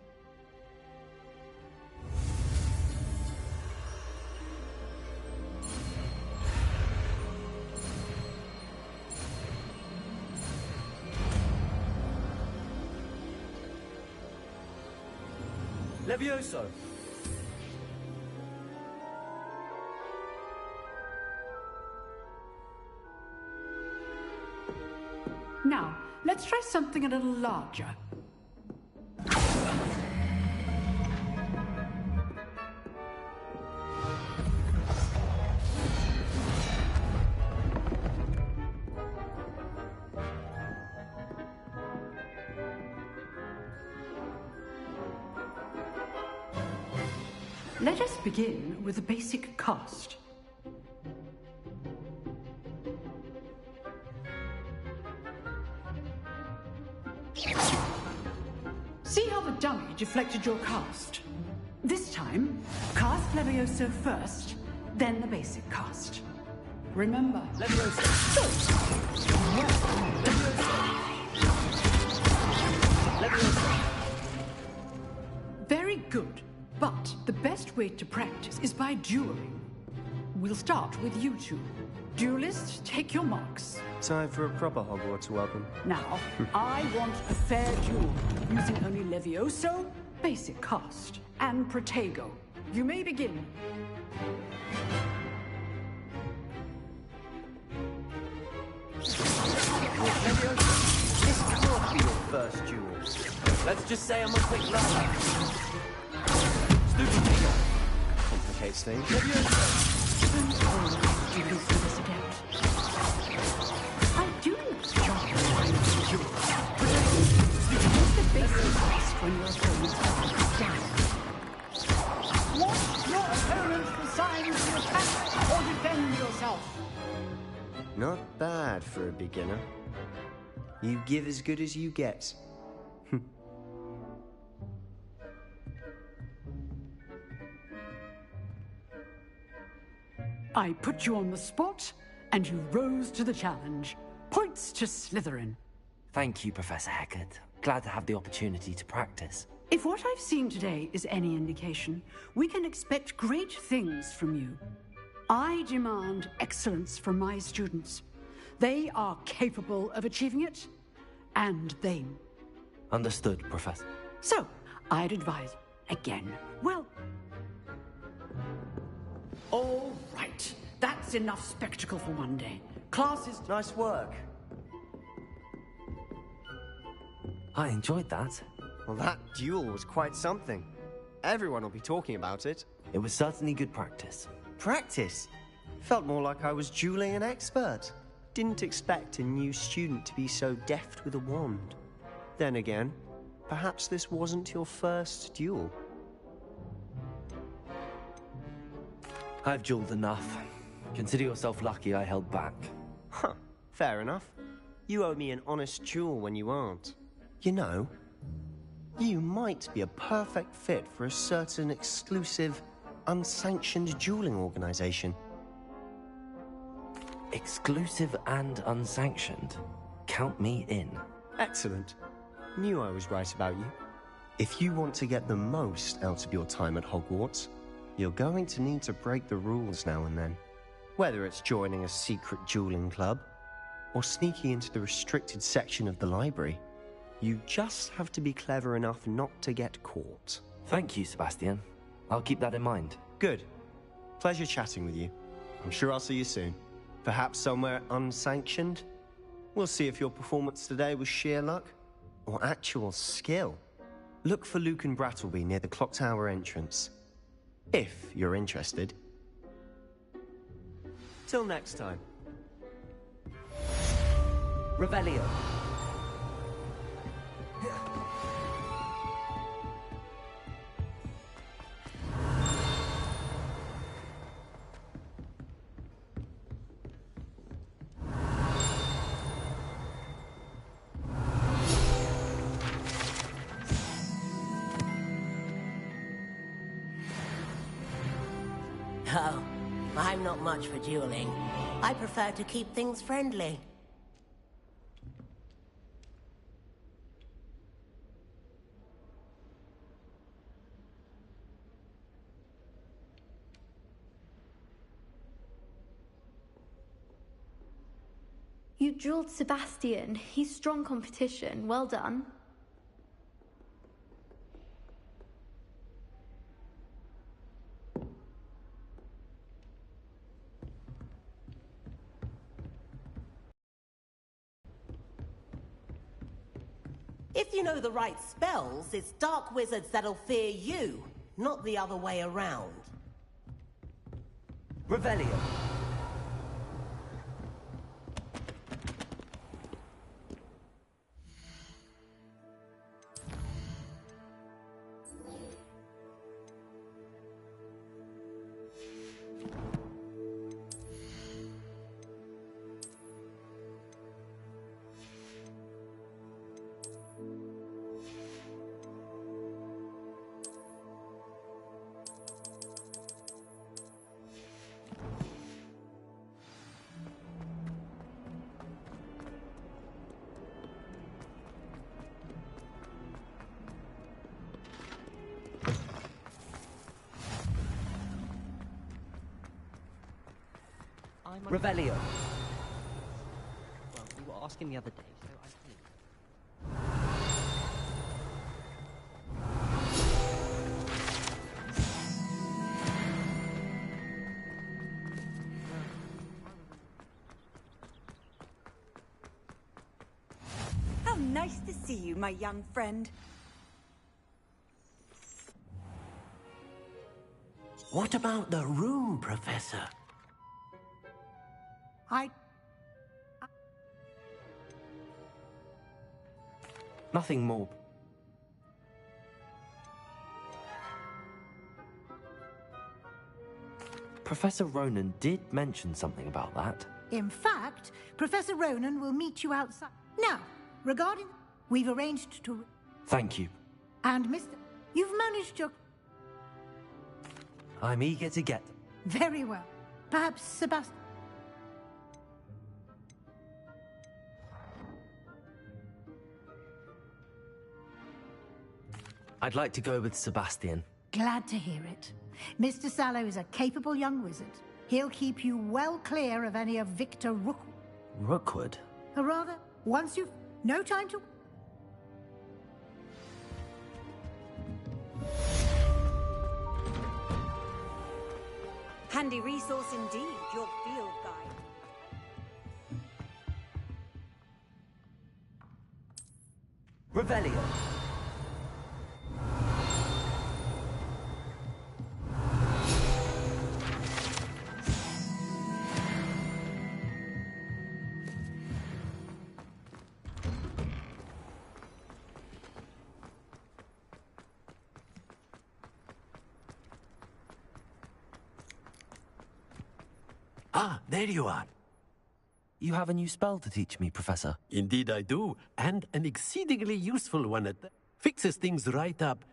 Levioso. Now, let's try something a little larger. Let us begin with a basic cast. See how the dummy deflected your cast? This time, cast Levioso first, then the basic cast. Remember, Levioso. Levioso. Very good. But the best way to practice is by dueling. We'll start with you two. Duelists, take your marks. Time for a proper Hogwarts welcome. Now, I want a fair duel, using only Levioso, basic cast, and Protego. You may begin. This can't be your first duel. Let's just say I'm a quick learner. Complicates things. I do enjoy you, but use the basics best when your opponents are down. Watch your opponents for signs to attack or defend yourself. Not bad for a beginner. You give as good as you get. I put you on the spot, and you rose to the challenge. Points to Slytherin. Thank you, Professor Hecat. Glad to have the opportunity to practice. If what I've seen today is any indication, we can expect great things from you. I demand excellence from my students. They are capable of achieving it, and they... Understood, Professor. So, I'd advise, again, well... All right, that's enough spectacle for one day. Class is... Nice work. I enjoyed that. Well, that duel was quite something. Everyone will be talking about it. It was certainly good practice. Practice? Felt more like I was dueling an expert. Didn't expect a new student to be so deft with a wand. Then again, perhaps this wasn't your first duel. I've dueled enough. Consider yourself lucky I held back. Huh, fair enough. You owe me an honest duel when you aren't. You know, you might be a perfect fit for a certain exclusive, unsanctioned dueling organization. Exclusive and unsanctioned. Count me in. Excellent. Knew I was right about you. If you want to get the most out of your time at Hogwarts, you're going to need to break the rules now and then. Whether it's joining a secret dueling club, or sneaking into the restricted section of the library, you just have to be clever enough not to get caught. Thank you, Sebastian. I'll keep that in mind. Good. Pleasure chatting with you. I'm sure I'll see you soon. Perhaps somewhere unsanctioned? We'll see if your performance today was sheer luck, or actual skill. Look for Luke and Brattleby near the clock tower entrance. If you're interested. Till next time. Revelio. Oh, I'm not much for dueling. I prefer to keep things friendly. You dueled Sebastian. He's strong competition. Well done. If you know the right spells, it's dark wizards that'll fear you, not the other way around. Revelio. Revelio. Well, you were asking the other day, so I think. Nice to see you, my young friend. What about the room, Professor? Nothing more. Professor Ronan did mention something about that. In fact, Professor Ronan will meet you outside. Now, regarding... We've arranged to... Thank you. And Mr... You've managed your... I'm eager to get... Very well. Perhaps Sebastian... I'd like to go with Sebastian. Glad to hear it. Mr. Sallow is a capable young wizard. He'll keep you well clear of any of Victor Rookwood? Or rather, once you've... No time to... Handy resource indeed, your field guide. Revelio. Ah, there you are. You have a new spell to teach me, Professor. Indeed I do, and an exceedingly useful one at that. Fixes things right up.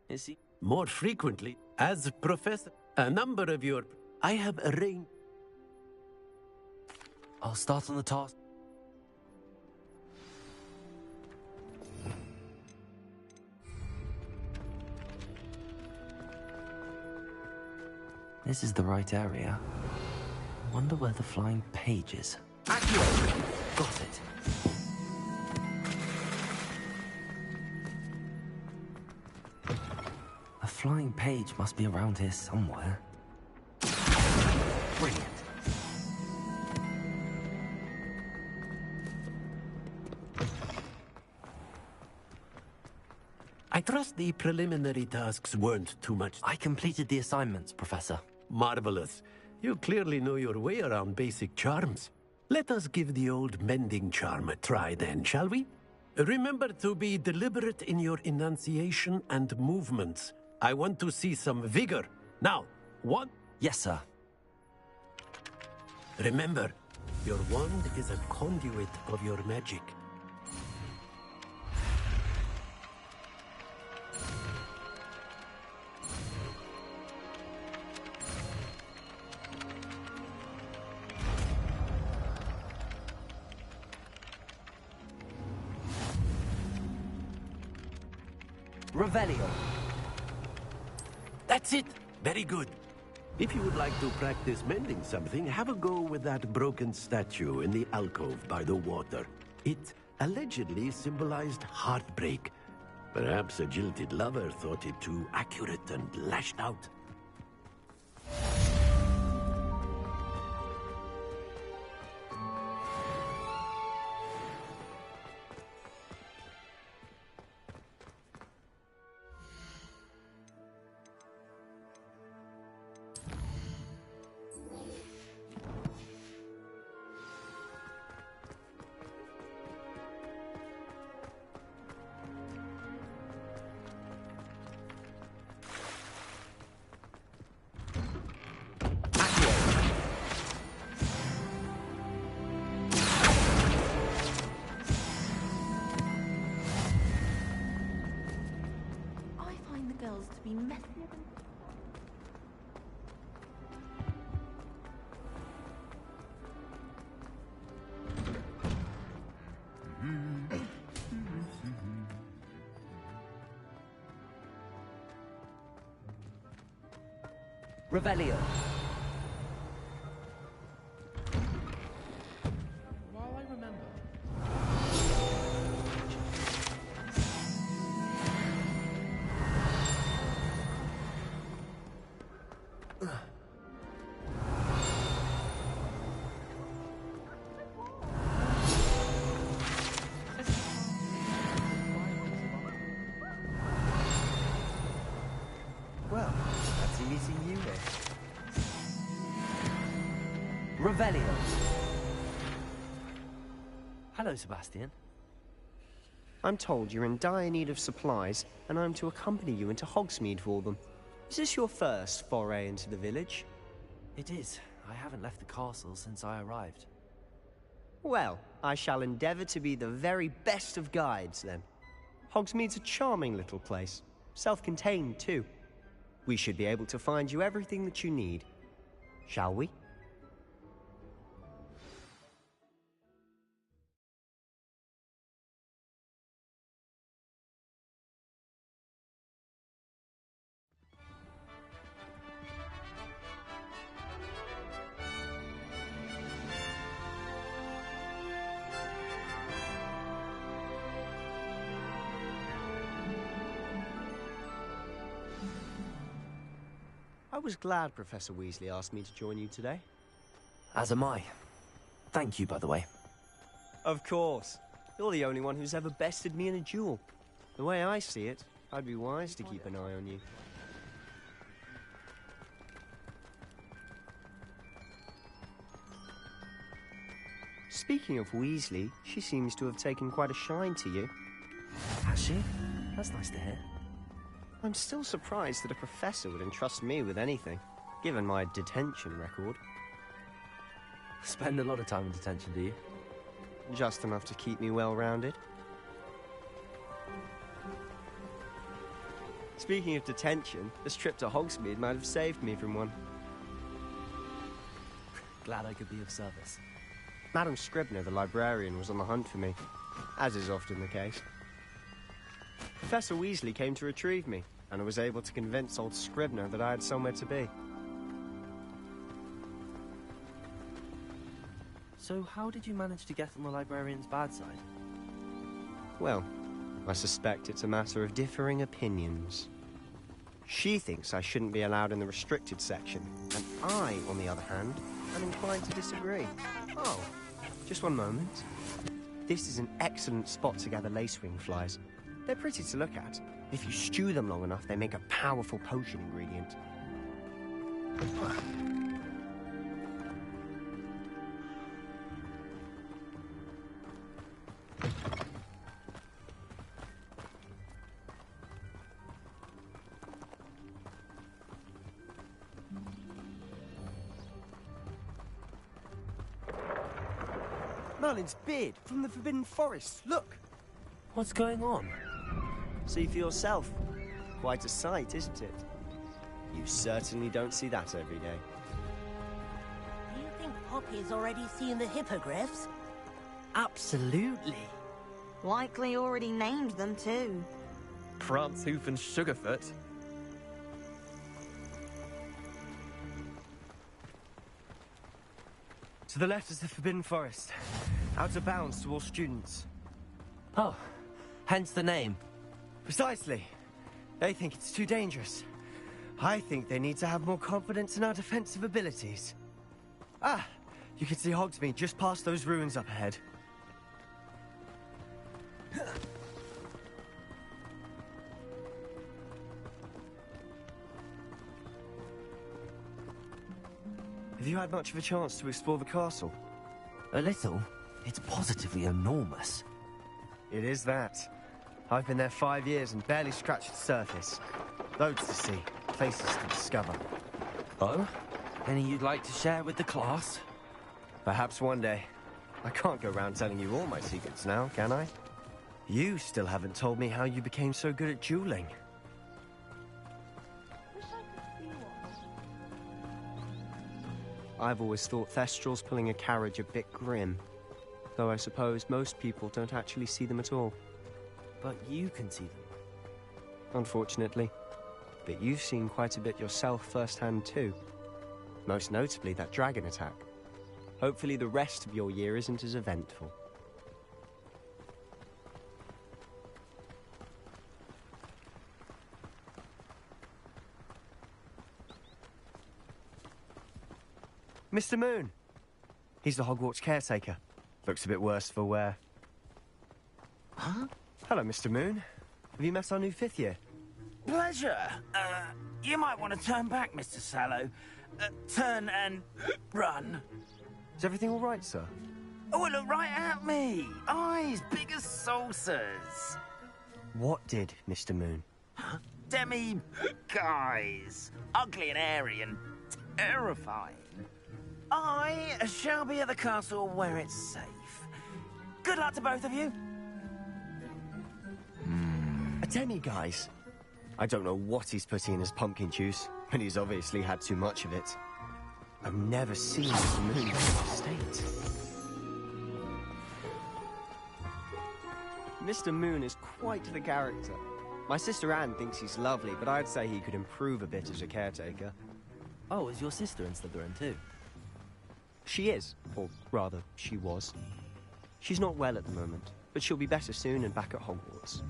Is he? More frequently, as Professor, a number of your... I have arranged... I'll start on the task. This is the right area. Wonder where the flying page is. Accio! Got it. The flying page must be around here somewhere. Brilliant. I trust the preliminary tasks weren't too much. I completed the assignments, Professor. Marvelous. You clearly know your way around basic charms. Let us give the old mending charm a try then, shall we? Remember to be deliberate in your enunciation and movements. I want to see some vigor. Now, what? Yes, sir. Remember, your wand is a conduit of your magic. Revelio. That's it. Very good. If you would like to practice mending something, have a go with that broken statue in the alcove by the water. It allegedly symbolized heartbreak. Perhaps a jilted lover thought it too accurate and lashed out. To be messier than... Revelio. While I remember... Revelio. Hello, Sebastian. I'm told you're in dire need of supplies, and I'm to accompany you into Hogsmeade for them. Is this your first foray into the village? It is. I haven't left the castle since I arrived. Well, I shall endeavour to be the very best of guides, then. Hogsmeade's a charming little place. Self-contained, too. We should be able to find you everything that you need. Shall we? I was glad Professor Weasley asked me to join you today. As am I. Thank you, by the way. Of course. You're the only one who's ever bested me in a duel. The way I see it, I'd be wise to keep an eye on you. Speaking of Weasley, she seems to have taken quite a shine to you. Has she? That's nice to hear. I'm still surprised that a professor would entrust me with anything, given my detention record. Spend a lot of time in detention, do you? Just enough to keep me well-rounded. Speaking of detention, this trip to Hogsmeade might have saved me from one. Glad I could be of service. Madam Scribner, the librarian, was on the hunt for me, as is often the case. Professor Weasley came to retrieve me, and I was able to convince old Scribner that I had somewhere to be. So how did you manage to get on the librarian's bad side? Well, I suspect it's a matter of differing opinions. She thinks I shouldn't be allowed in the restricted section, and I, on the other hand, am inclined to disagree. Oh, just one moment. This is an excellent spot to gather lacewing flies. They're pretty to look at. If you stew them long enough, they make a powerful potion ingredient. Merlin's beard from the Forbidden Forest. Look! What's going on? See for yourself. Quite a sight, isn't it? You certainly don't see that every day. Do you think Poppy's already seen the hippogriffs? Absolutely. Likely already named them too. Prancehoof and Sugarfoot. To the left is the Forbidden Forest. Out of bounds to all students. Oh, hence the name. Precisely. They think it's too dangerous. I think they need to have more confidence in our defensive abilities. Ah, you can see Hogsmeade just past those ruins up ahead. Have you had much of a chance to explore the castle? A little. It's positively enormous. It is that. I've been there 5 years and barely scratched the surface. Loads to see, places to discover. Oh? Any you'd like to share with the class? Perhaps one day. I can't go around telling you all my secrets now, can I? You still haven't told me how you became so good at dueling. I've always thought Thestrals pulling a carriage a bit grim. Though I suppose most people don't actually see them at all. But you can see them. Unfortunately. But you've seen quite a bit yourself firsthand too. Most notably that dragon attack. Hopefully the rest of your year isn't as eventful. Mr. Moon! He's the Hogwarts caretaker. Looks a bit worse for wear. Huh? Hello, Mr. Moon. Have you met our new 5th year? Pleasure. You might want to turn back, Mr. Sallow. Turn and run. Is everything all right, sir? Oh, look right at me. Eyes big as saucers. What did, Mr. Moon? Demi guys. Ugly and hairy and terrifying. I shall be at the castle where it's safe. Good luck to both of you. A demi-guise? I don't know what he's putting in his pumpkin juice, but he's obviously had too much of it. I've never seen Mr. Moon in this state. Mr. Moon is quite the character. My sister Anne thinks he's lovely, but I'd say he could improve a bit as a caretaker. Oh, is your sister in Slytherin too? She is, or rather, she was. She's not well at the moment, but she'll be better soon and back at Hogwarts.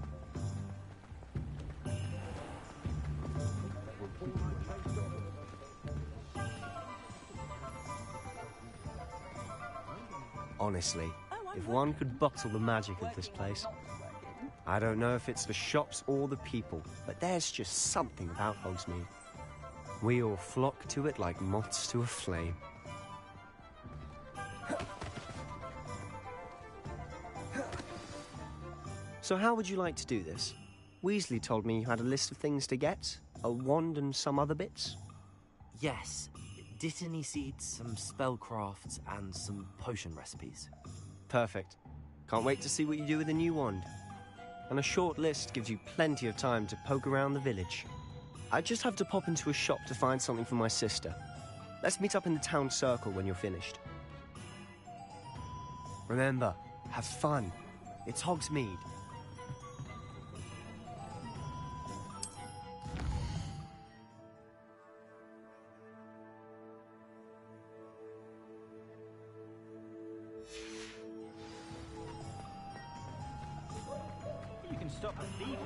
Honestly, if one could bottle the magic of this place. I don't know if it's the shops or the people, but there's just something about Hogsmeade. We all flock to it like moths to a flame. So how would you like to do this? Weasley told me you had a list of things to get, a wand and some other bits. Yes. Dittany seeds, some spellcrafts, and some potion recipes. Perfect. Can't wait to see what you do with the new wand. And a short list gives you plenty of time to poke around the village. I just have to pop into a shop to find something for my sister. Let's meet up in the town circle when you're finished. Remember, have fun. It's Hogsmeade. You can stop a thief.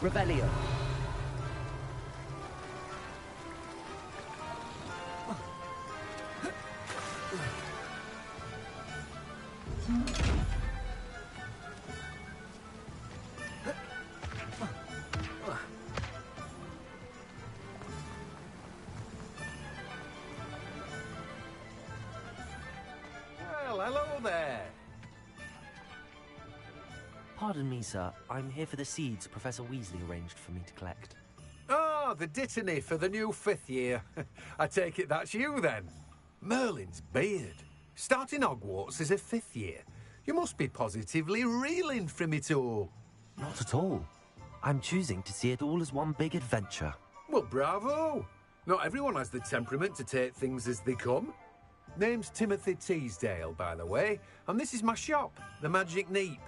Rebellion. Well, hello there. Pardon me, sir. I'm here for the seeds Professor Weasley arranged for me to collect. Oh, the Dittany for the new 5th year. I take it that's you, then. Merlin's beard. Starting Hogwarts as a 5th year. You must be positively reeling from it all. Not at all. I'm choosing to see it all as one big adventure. Well, bravo. Not everyone has the temperament to take things as they come. Name's Timothy Teasdale, by the way, and this is my shop, the Magic Neep.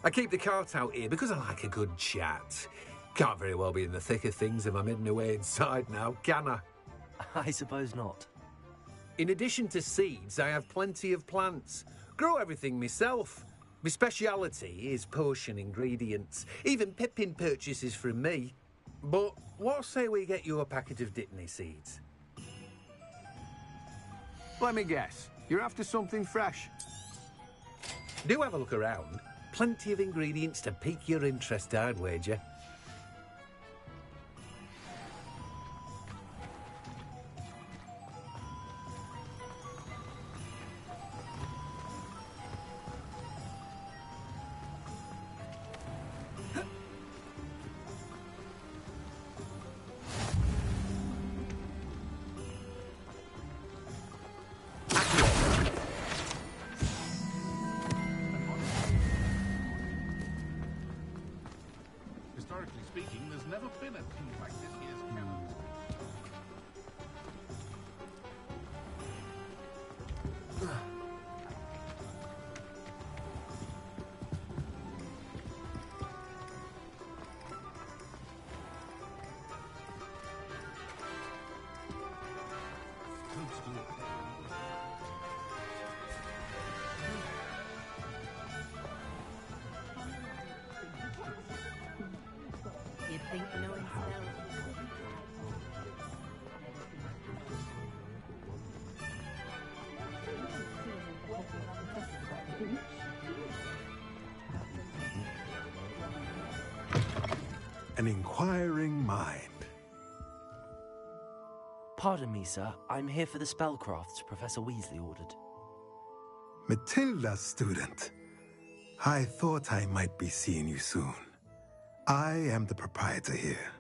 I keep the cart out here because I like a good chat. Can't very well be in the thick of things if I'm hidden away inside now, can I? I suppose not. In addition to seeds, I have plenty of plants. Grow everything myself. My speciality is potion ingredients. Even Pippin purchases from me. But what say we get you a packet of Dittany seeds? Let me guess. You're after something fresh. Do have a look around. Plenty of ingredients to pique your interest, I'd wager. Historically speaking, there's never been a team like this year's Cannons. an inquiring mind. Pardon me, sir. I'm here for the spellcrafts Professor Weasley ordered. Matilda, student. I thought I might be seeing you soon. I am the proprietor here,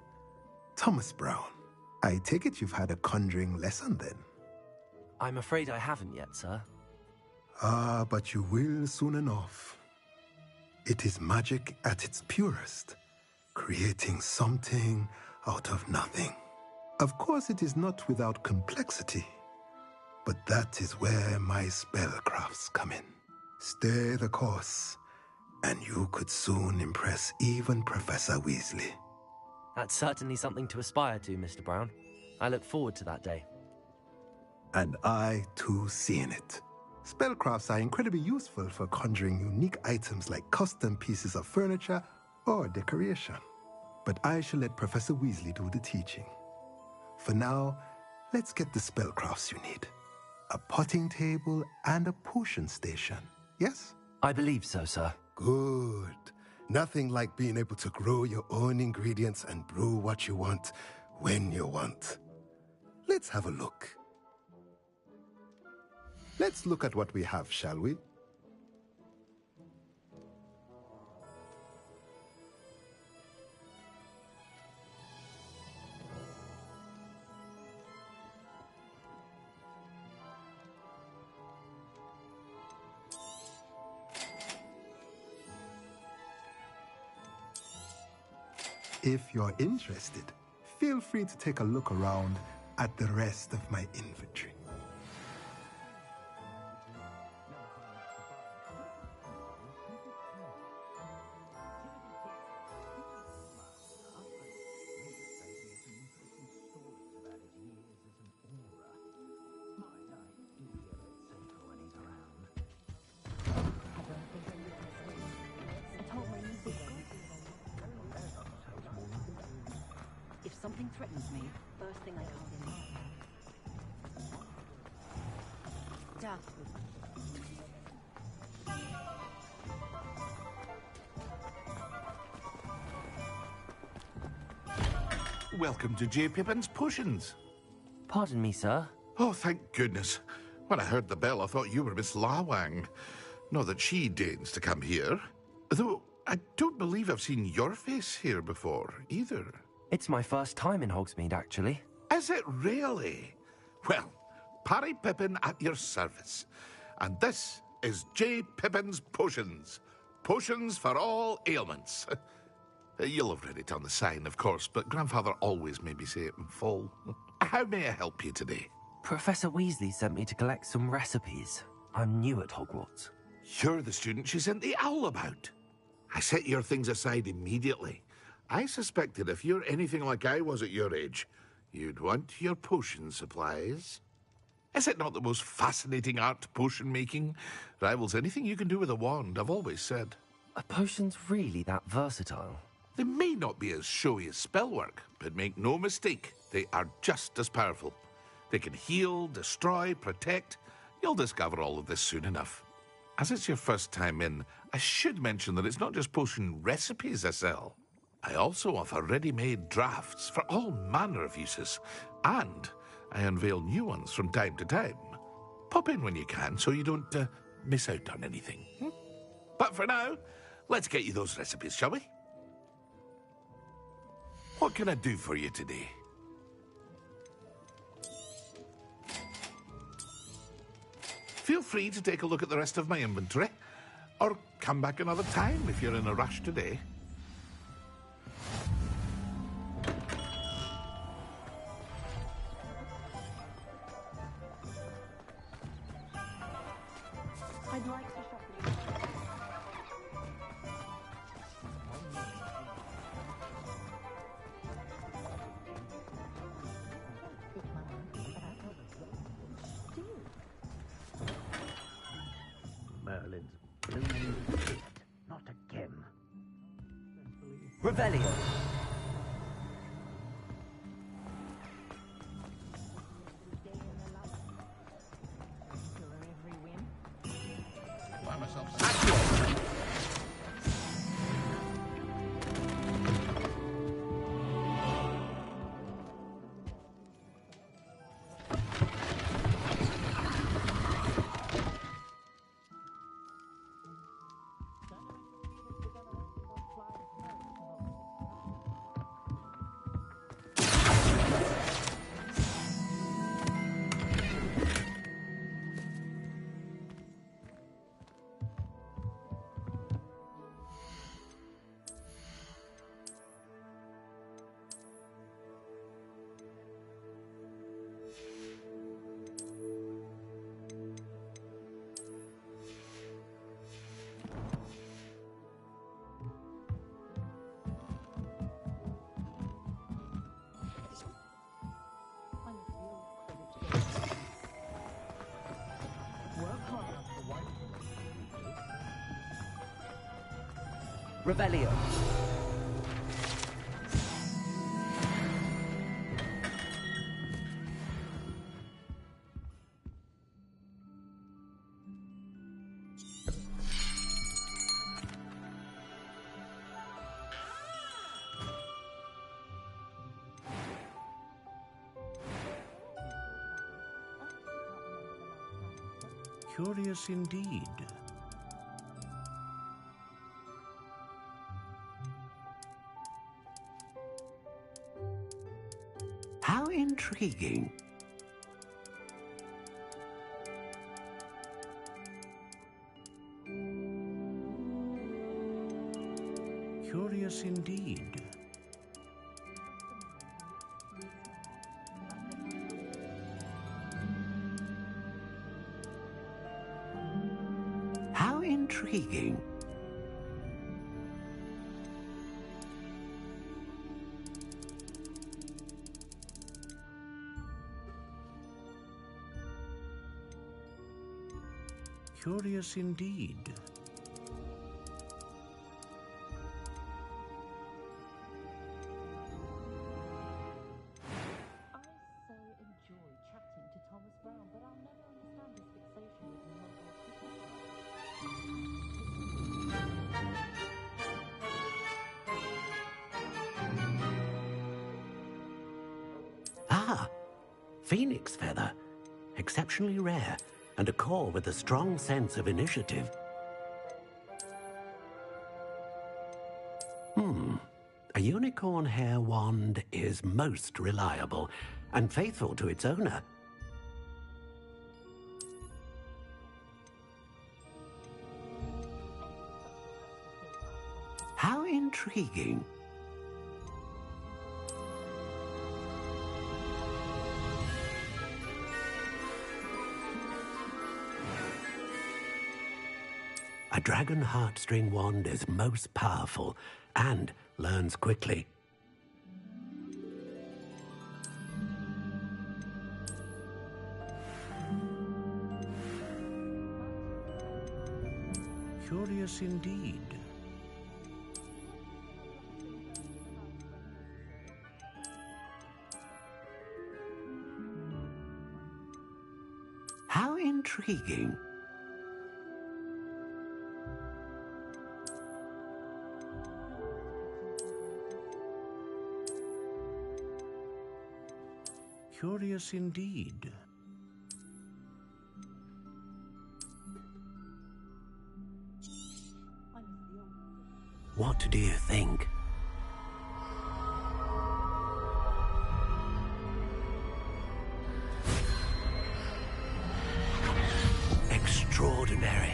Thomas Brown. I take it you've had a conjuring lesson then? I'm afraid I haven't yet, sir. Ah, but you will soon enough. It is magic at its purest, creating something out of nothing. Of course, it is not without complexity, but that is where my spellcrafts come in. Stay the course, and you could soon impress even Professor Weasley. That's certainly something to aspire to, Mr. Brown. I look forward to that day. And I, too, seeing it. Spellcrafts are incredibly useful for conjuring unique items like custom pieces of furniture or decoration. But I shall let Professor Weasley do the teaching. For now, let's get the spellcrafts you need. A potting table and a potion station, yes? I believe so, sir. Good. Nothing like being able to grow your own ingredients and brew what you want when you want. Let's have a look. Let's look at what we have, shall we? If you're interested, feel free to take a look around at the rest of my inventory. If something threatens me, first thing I call in. Welcome to J. Pippin's Potions. Pardon me, sir. Oh, thank goodness. When I heard the bell, I thought you were Miss Lawang. Not that she deigns to come here. Though, I don't believe I've seen your face here before, either. It's my first time in Hogsmeade, actually. Is it really? Well, Parry Pippin at your service. And this is J. Pippin's Potions. Potions for all ailments. You'll have read it on the sign, of course, but Grandfather always made me say it in full. How may I help you today? Professor Weasley sent me to collect some recipes. I'm new at Hogwarts. You're the student she sent the owl about. I set your things aside immediately. I suspected if you're anything like I was at your age, you'd want your potion supplies. Is it not the most fascinating art, potion making? Rivals anything you can do with a wand, I've always said. Are potions really that versatile? They may not be as showy as spellwork, but make no mistake, they are just as powerful. They can heal, destroy, protect. You'll discover all of this soon enough. As it's your first time in, I should mention that it's not just potion recipes I sell. I also offer ready-made drafts for all manner of uses, and I unveil new ones from time to time. Pop in when you can so you don't miss out on anything. But for now, let's get you those recipes, shall we? What can I do for you today? Feel free to take a look at the rest of my inventory, or come back another time if you're in a rush today. I'd like to shop with you. Merlin's blooming fist. Not again. Revelio. Buy myself Revelio. Curious indeed. How intriguing. Curious indeed. How intriguing. Curious indeed. Ah, phoenix feather. Exceptionally rare, and a core with a strong sense of initiative. A unicorn hair wand is most reliable and faithful to its owner. How intriguing. A dragon heartstring wand is most powerful and learns quickly. Curious indeed. How intriguing. Curious indeed. What do you think? Extraordinary.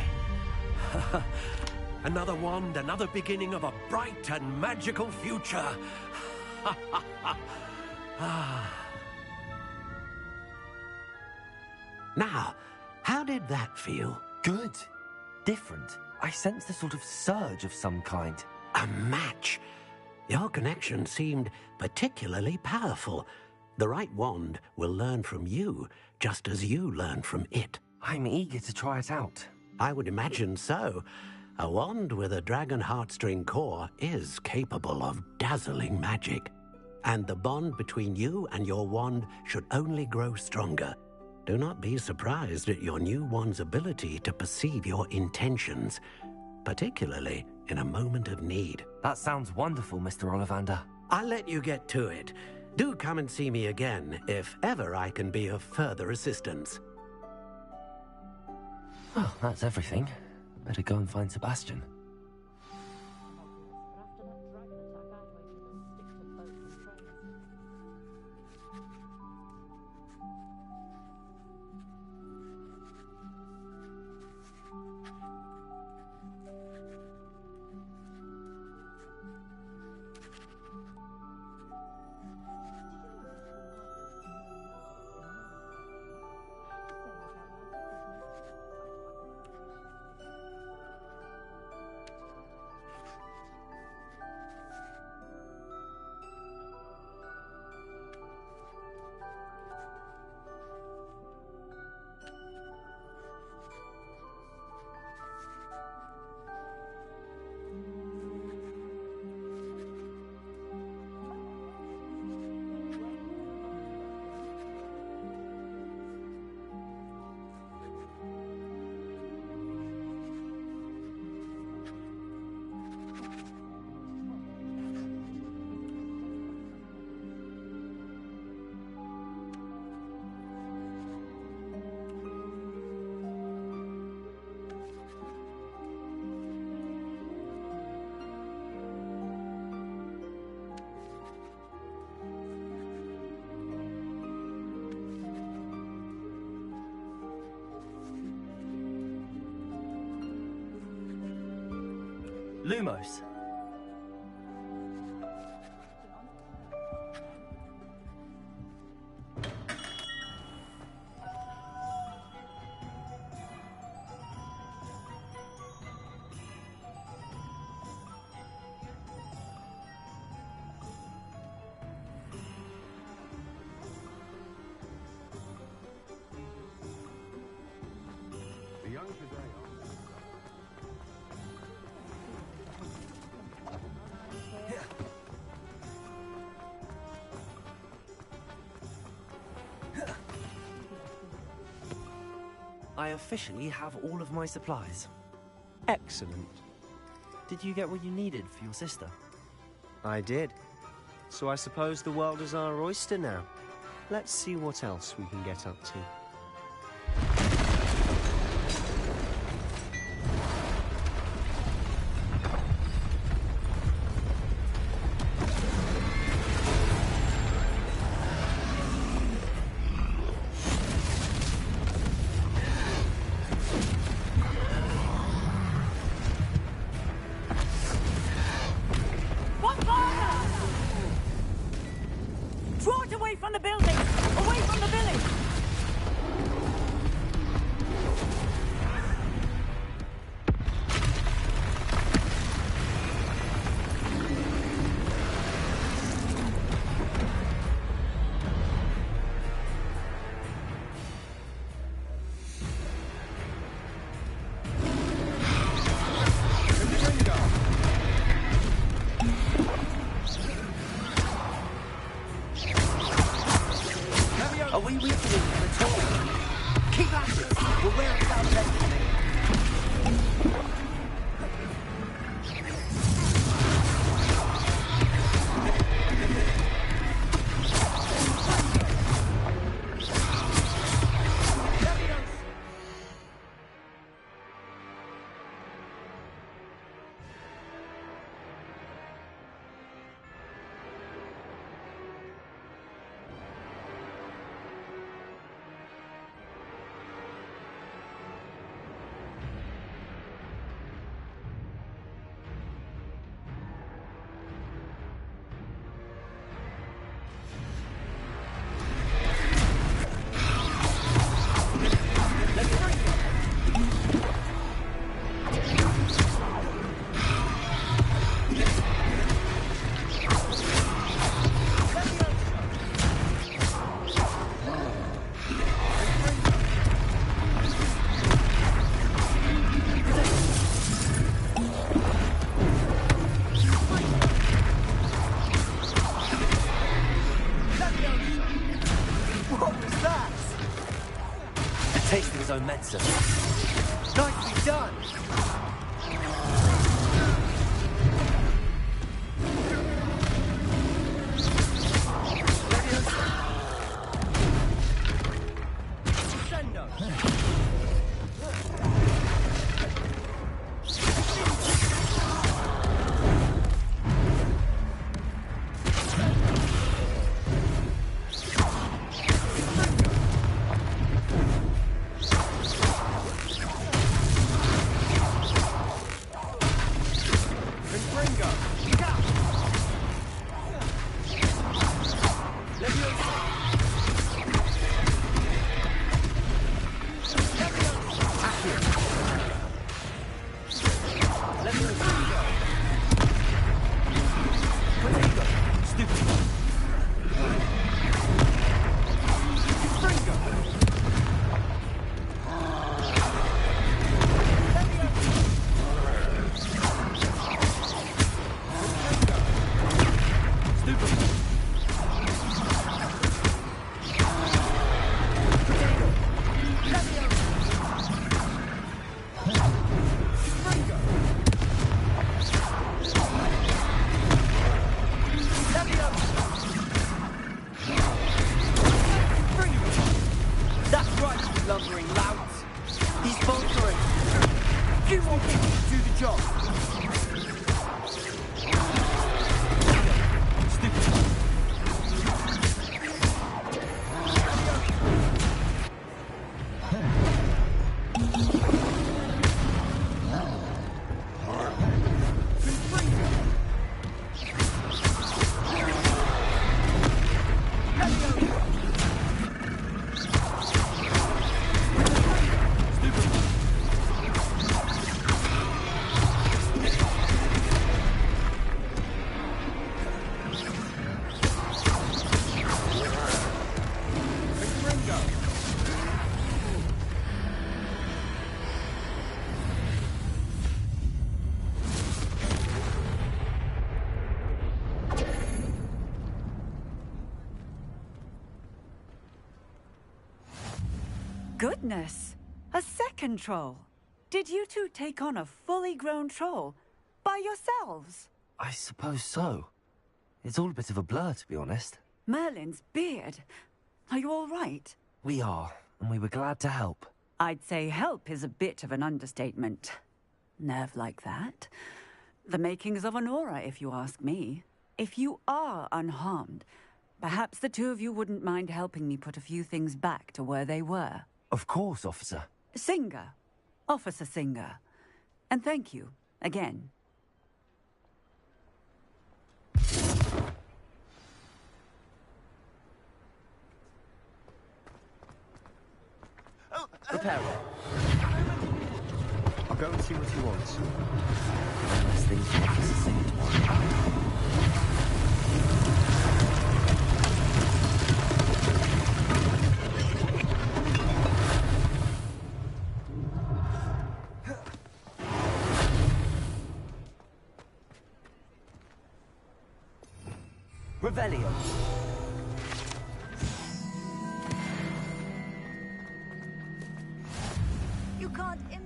Another wand, another beginning of a bright and magical future. Now, how did that feel? Good. Different. I sensed a sort of surge of some kind. A match. Your connection seemed particularly powerful. The right wand will learn from you, just as you learn from it. I'm eager to try it out. I would imagine so. A wand with a dragon heartstring core is capable of dazzling magic. And the bond between you and your wand should only grow stronger. Do not be surprised at your new wand's ability to perceive your intentions, particularly in a moment of need. That sounds wonderful, Mr. Ollivander. I'll let you get to it. Do come and see me again if ever I can be of further assistance. Well, that's everything. Better go and find Sebastian. Lumos. The young today I officially have all of my supplies. Excellent. Did you get what you needed for your sister? I did. So I suppose the world is our oyster now. Let's see what else we can get up to. Draw it away from the building! Away from the village! Are we weakening them at all? Keep at it! We'll wear it down eventually. Taste of his own medicine. Nicely done! goodness! A second troll! Did you two take on a fully grown troll? By yourselves? I suppose so. It's all a bit of a blur, to be honest. Merlin's beard. Are you all right? We are, and we were glad to help. I'd say help is a bit of an understatement. Nerve like that. The makings of an aura, if you ask me. If you are unharmed, perhaps the two of you wouldn't mind helping me put a few things back to where they were. Of course, officer. Singer. Officer Singer. And thank you, again. Prepare. I'll go and see what he wants. Unless things for Officer Singer tomorrow. Revelio. You can't imagine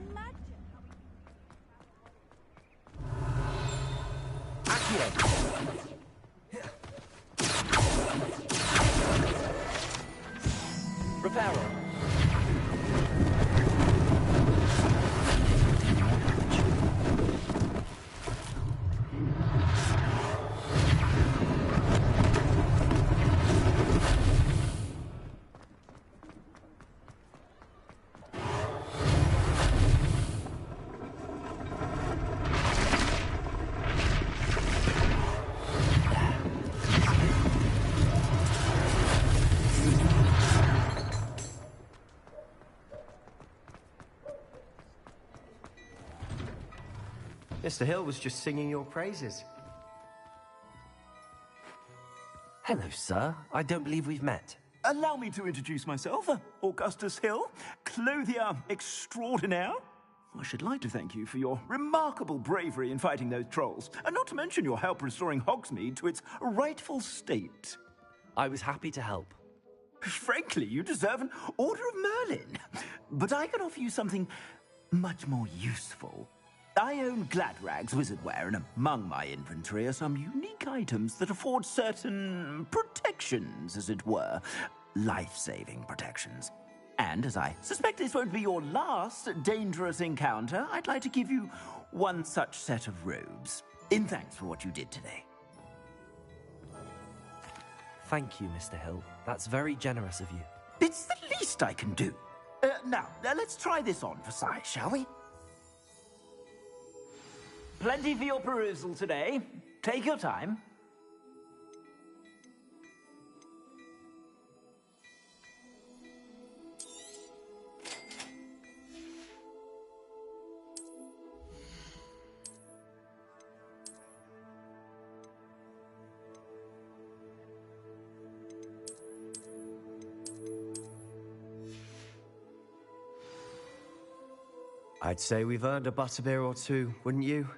Reparo. Mr. Hill was just singing your praises. Hello, sir. I don't believe we've met. Allow me to introduce myself, Augustus Hill, clothier extraordinaire. I should like to thank you for your remarkable bravery in fighting those trolls, and not to mention your help restoring Hogsmeade to its rightful state. I was happy to help. Frankly, you deserve an Order of Merlin. But I can offer you something much more useful. I own Gladrag's wizardware, and among my inventory are some unique items that afford certain protections, as it were. Life-saving protections. And as I suspect this won't be your last dangerous encounter, I'd like to give you one such set of robes, in thanks for what you did today. Thank you, Mr. Hill. That's very generous of you. It's the least I can do. Now, let's try this on for size, shall we? Plenty for your perusal today. Take your time. I'd say we've earned a butterbeer or two, wouldn't you?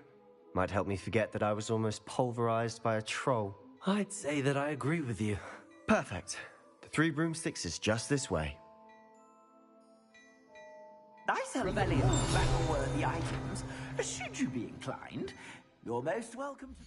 Might help me forget that I was almost pulverized by a troll. I'd say that I agree with you. Perfect. The 3 broomsticks is just this way. I sell Revelio battle-worthy items. Should you be inclined, you're most welcome to...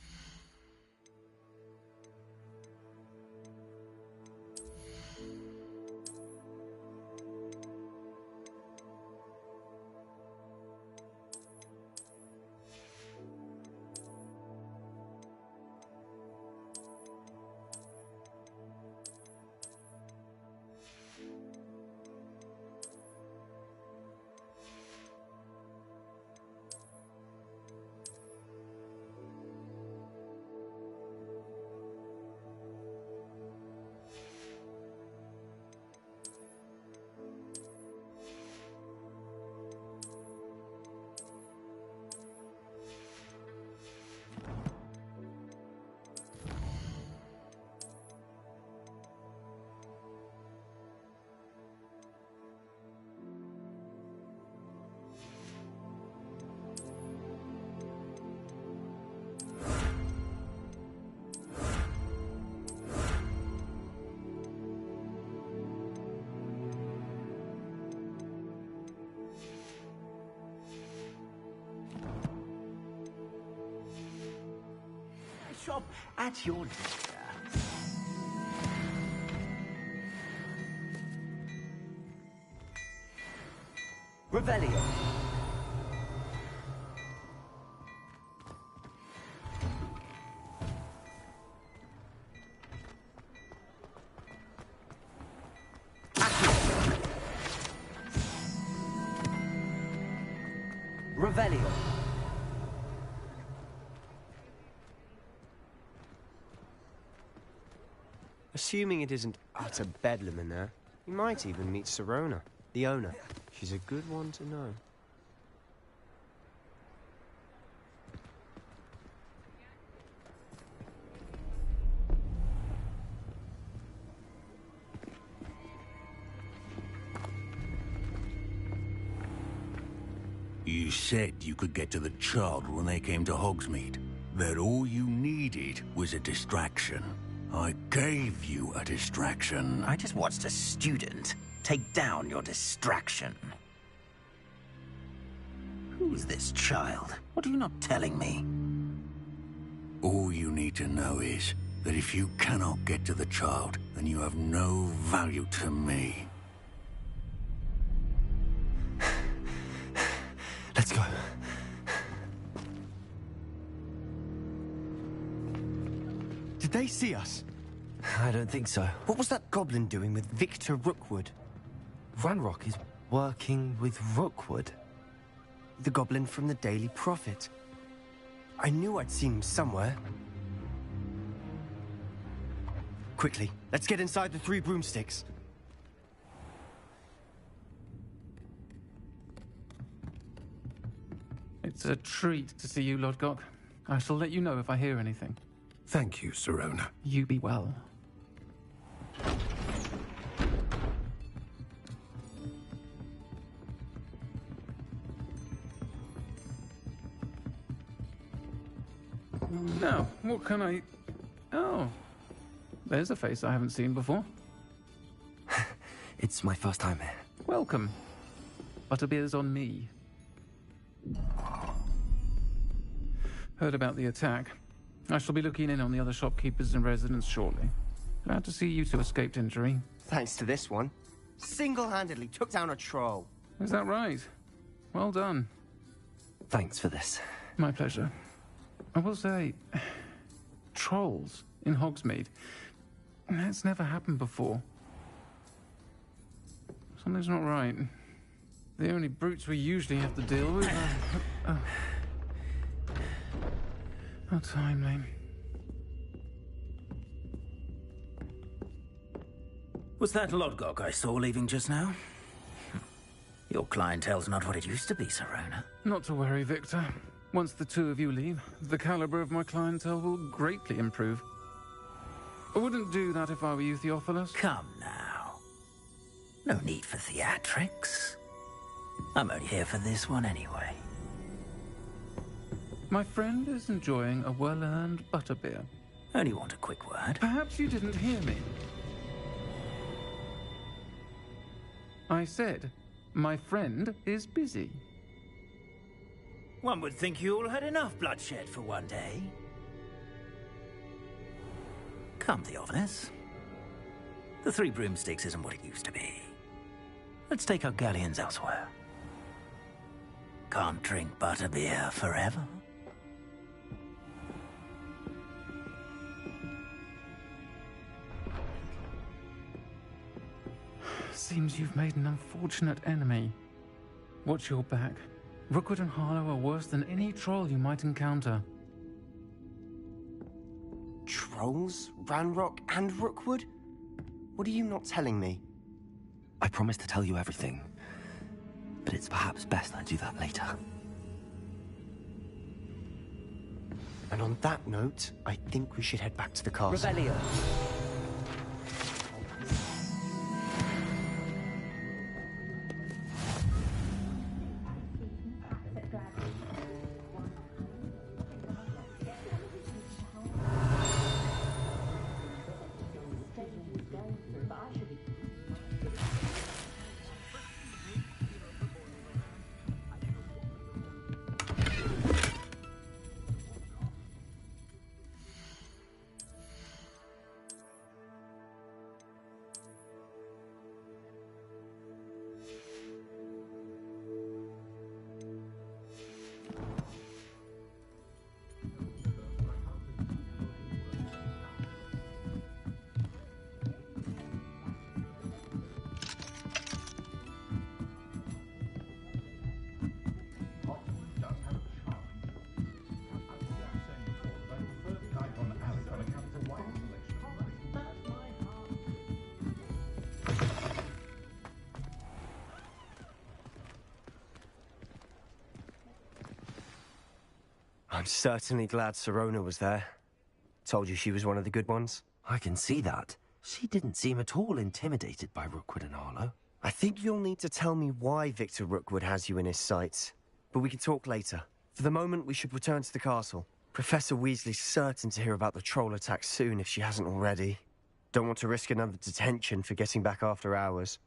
shop at your leisure. Revelio. Revelio. Assuming it isn't utter bedlam in there, you might even meet Sirona, the owner. She's a good one to know. You said you could get to the child when they came to Hogsmeade. That all you needed was a distraction. I gave you a distraction. I just watched a student take down your distraction. Who's this child? What are you not telling me? All you need to know is that if you cannot get to the child, then you have no value to me. Let's go. Did they see us? I don't think so. What was that goblin doing with Victor Rookwood? Ranrock is working with Rookwood. The goblin from the Daily Prophet. I knew I'd seen him somewhere. Quickly, let's get inside the 3 broomsticks. It's a treat to see you, Lodgok. I shall let you know if I hear anything. Thank you, Sirona. You be well. Now, what can I... Oh, there's a face I haven't seen before. It's my first time here. Welcome. Butterbeer's on me. Heard about the attack. I shall be looking in on the other shopkeepers and residents shortly. Glad to see you two escaped injury. Thanks to this one. Single-handedly took down a troll. Is that right? Well done. Thanks for this. My pleasure. I will say, trolls in Hogsmeade. That's never happened before. Something's not right. The only brutes we usually have to deal with are... How timely. Was that Lodgok I saw leaving just now? Your clientele's not what it used to be, Sirona. Not to worry, Victor. Once the two of you leave, the caliber of my clientele will greatly improve. I wouldn't do that if I were you, Theophilus. Come now. No need for theatrics. I'm only here for this one anyway. My friend is enjoying a well-earned butterbeer. Only want a quick word. Perhaps you didn't hear me. I said, my friend is busy. One would think you all had enough bloodshed for one day. Come, Theophilus. The 3 broomsticks isn't what it used to be. Let's take our galleons elsewhere. Can't drink butterbeer forever. Seems you've made an unfortunate enemy. Watch your back. Rookwood and Harlow are worse than any troll you might encounter. Trolls? Ranrock and Rookwood? What are you not telling me? I promised to tell you everything, but it's perhaps best I do that later. And on that note, I think we should head back to the castle. Revelio. I'm certainly glad Sirona was there. Told you she was one of the good ones. I can see that. She didn't seem at all intimidated by Rookwood and Arlo. I think you'll need to tell me why Victor Rookwood has you in his sights. But we can talk later. For the moment, we should return to the castle. Professor Weasley's certain to hear about the troll attack soon if she hasn't already. Don't want to risk another detention for getting back after hours.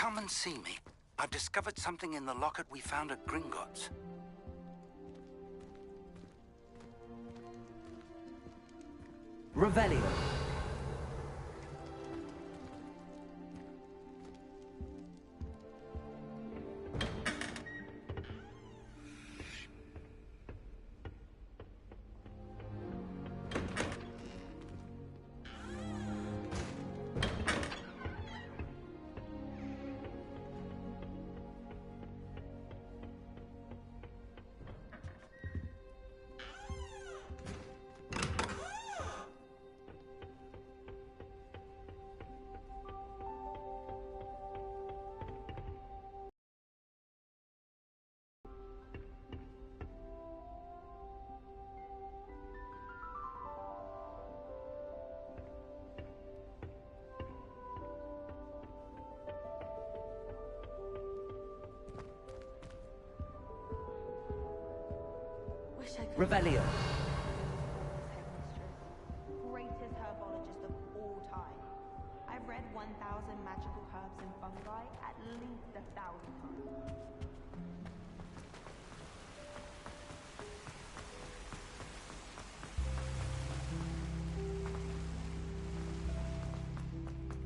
Come and see me. I've discovered something in the locket we found at Gringotts. Revelio. Revelio. Greatest herbologist of all time. I've read 1,000 magical herbs and fungi at least 1,000 times.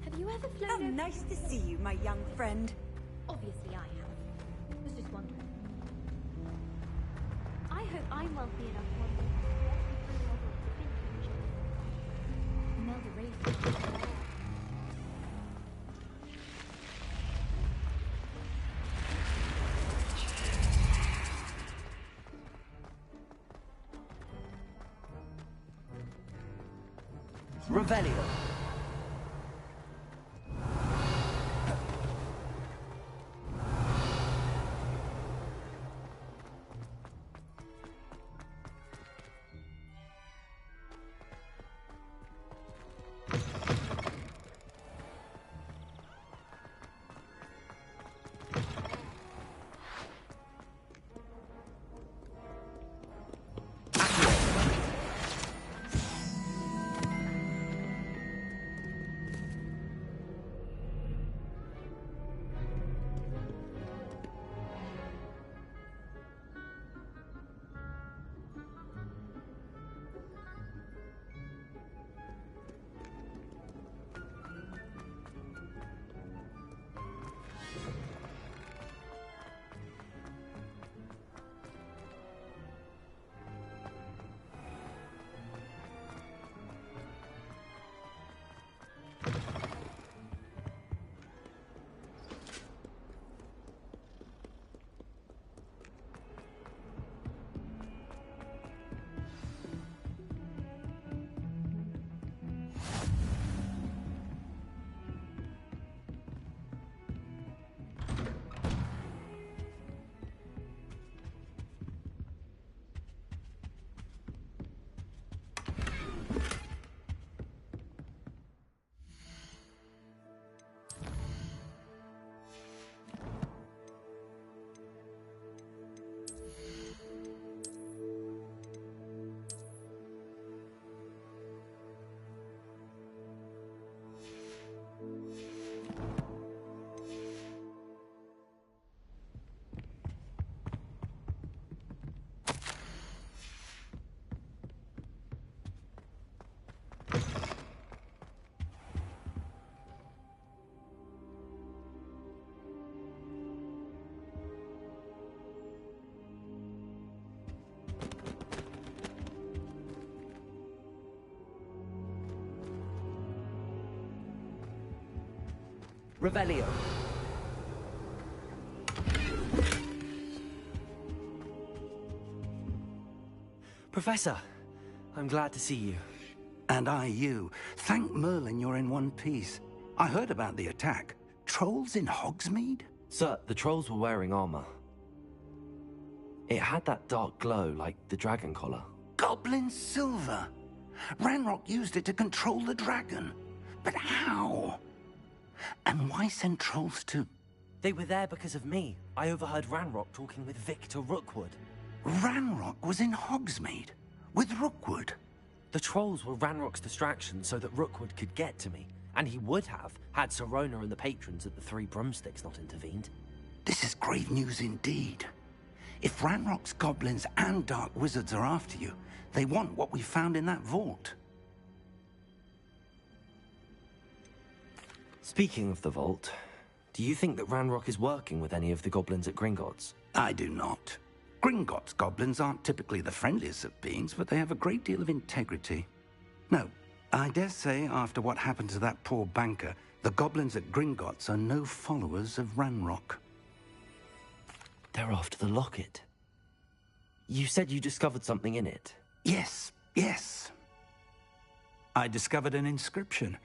Have you ever flown? Oh, nice to see you, my young friend. Obviously I have. Was just wondering. I hope I'm wealthy enough one day to Melda really thinks Revelio. Revelio. Professor, I'm glad to see you. And I you. Thank Merlin you're in one piece. I heard about the attack. Trolls in Hogsmeade? Sir, the trolls were wearing armor. It had that dark glow like the dragon collar. Goblin silver. Ranrock used it to control the dragon. But how? And why send trolls to... They were there because of me. I overheard Ranrock talking with Victor Rookwood. Ranrock was in Hogsmeade? With Rookwood? The trolls were Ranrock's distraction so that Rookwood could get to me. And he would have, had Sirona and the patrons at the Three Broomsticks not intervened. This is grave news indeed. If Ranrock's goblins and dark wizards are after you, they want what we found in that vault. Speaking of the vault, do you think that Ranrock is working with any of the goblins at Gringotts? I do not. Gringotts goblins aren't typically the friendliest of beings, but they have a great deal of integrity. No, I dare say after what happened to that poor banker, the goblins at Gringotts are no followers of Ranrock. They're after the locket. You said you discovered something in it. Yes, yes. I discovered an inscription.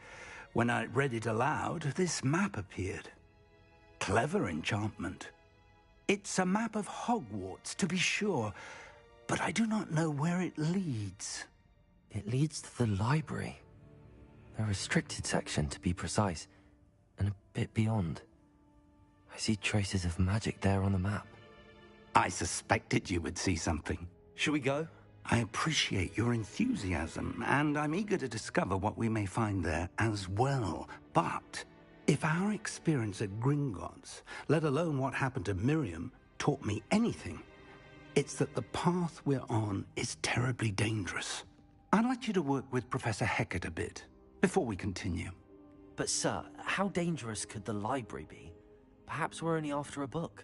When I read it aloud, this map appeared. Clever enchantment. It's a map of Hogwarts, to be sure, but I do not know where it leads. It leads to the library. A restricted section, to be precise, and a bit beyond. I see traces of magic there on the map. I suspected you would see something. Shall we go? I appreciate your enthusiasm, and I'm eager to discover what we may find there as well. But if our experience at Gringotts, let alone what happened to Miriam, taught me anything, it's that the path we're on is terribly dangerous. I'd like you to work with Professor Hecat a bit before we continue. But sir, how dangerous could the library be? Perhaps we're only after a book.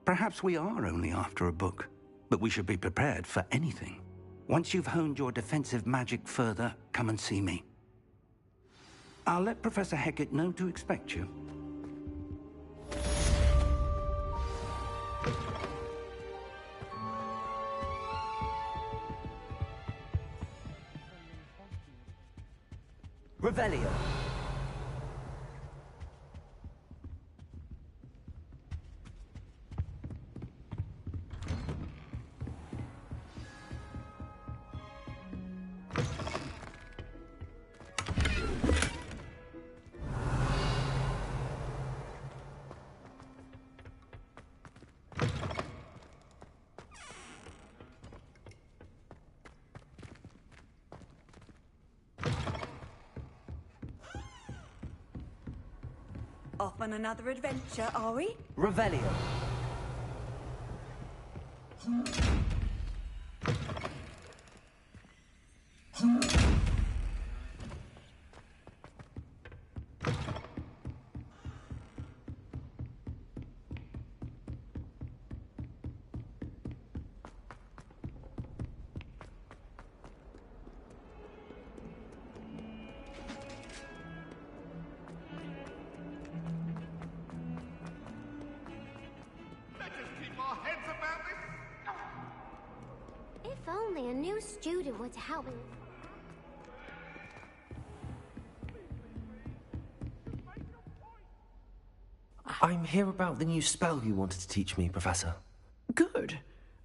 Perhaps we are only after a book, but we should be prepared for anything. Once you've honed your defensive magic further, come and see me. I'll let Professor Hecat know to expect you. Revelio. Off on another adventure, are we? Revelio. If only a new student were to help me. I'm here about the new spell you wanted to teach me, Professor. Good.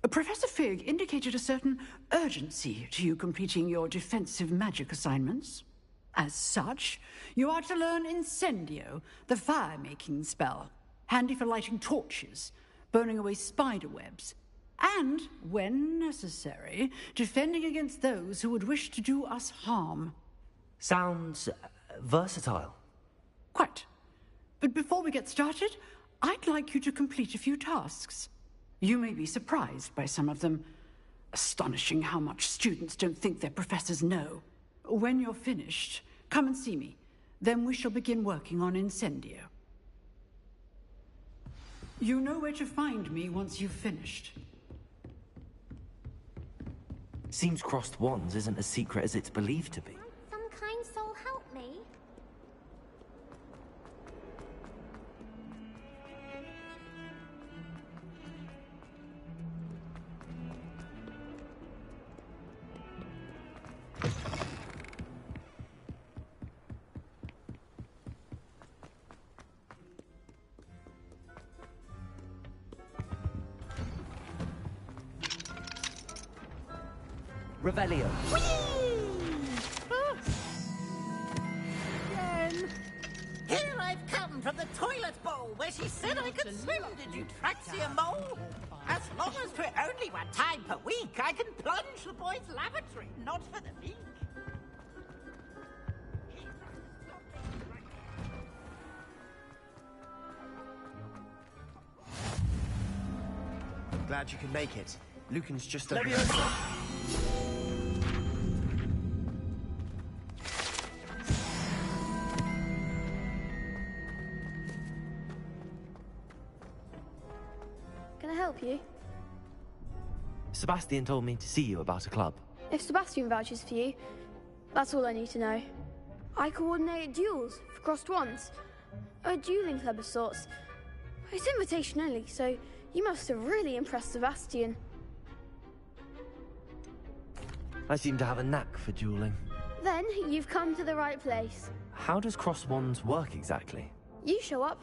Professor Fig indicated a certain urgency to you completing your defensive magic assignments. As such, you are to learn Incendio, the fire-making spell, handy for lighting torches, burning away spider webs, and, when necessary, defending against those who would wish to do us harm. Sounds versatile. Quite. But before we get started, I'd like you to complete a few tasks. You may be surprised by some of them. Astonishing how much students don't think their professors know. When you're finished, come and see me. Then we shall begin working on Incendio. You know where to find me once you've finished. Seems crossed wands isn't as secret as it's believed to be. Some kind soul help me. Revelio. Here I've come from the toilet bowl where she said I could swim. Did you Traxia mole? As long as for only one time per week, I can plunge the boys' lavatory, not for the leak. Glad you could make it. Lucan's just over Leviosa! there. Can I help you? Sebastian told me to see you about a club. If Sebastian vouches for you, that's all I need to know. I coordinate duels for crossed wands. A dueling club of sorts. It's invitation only, so you must have really impressed Sebastian. I seem to have a knack for dueling. Then you've come to the right place. How does cross wands work exactly? You show up,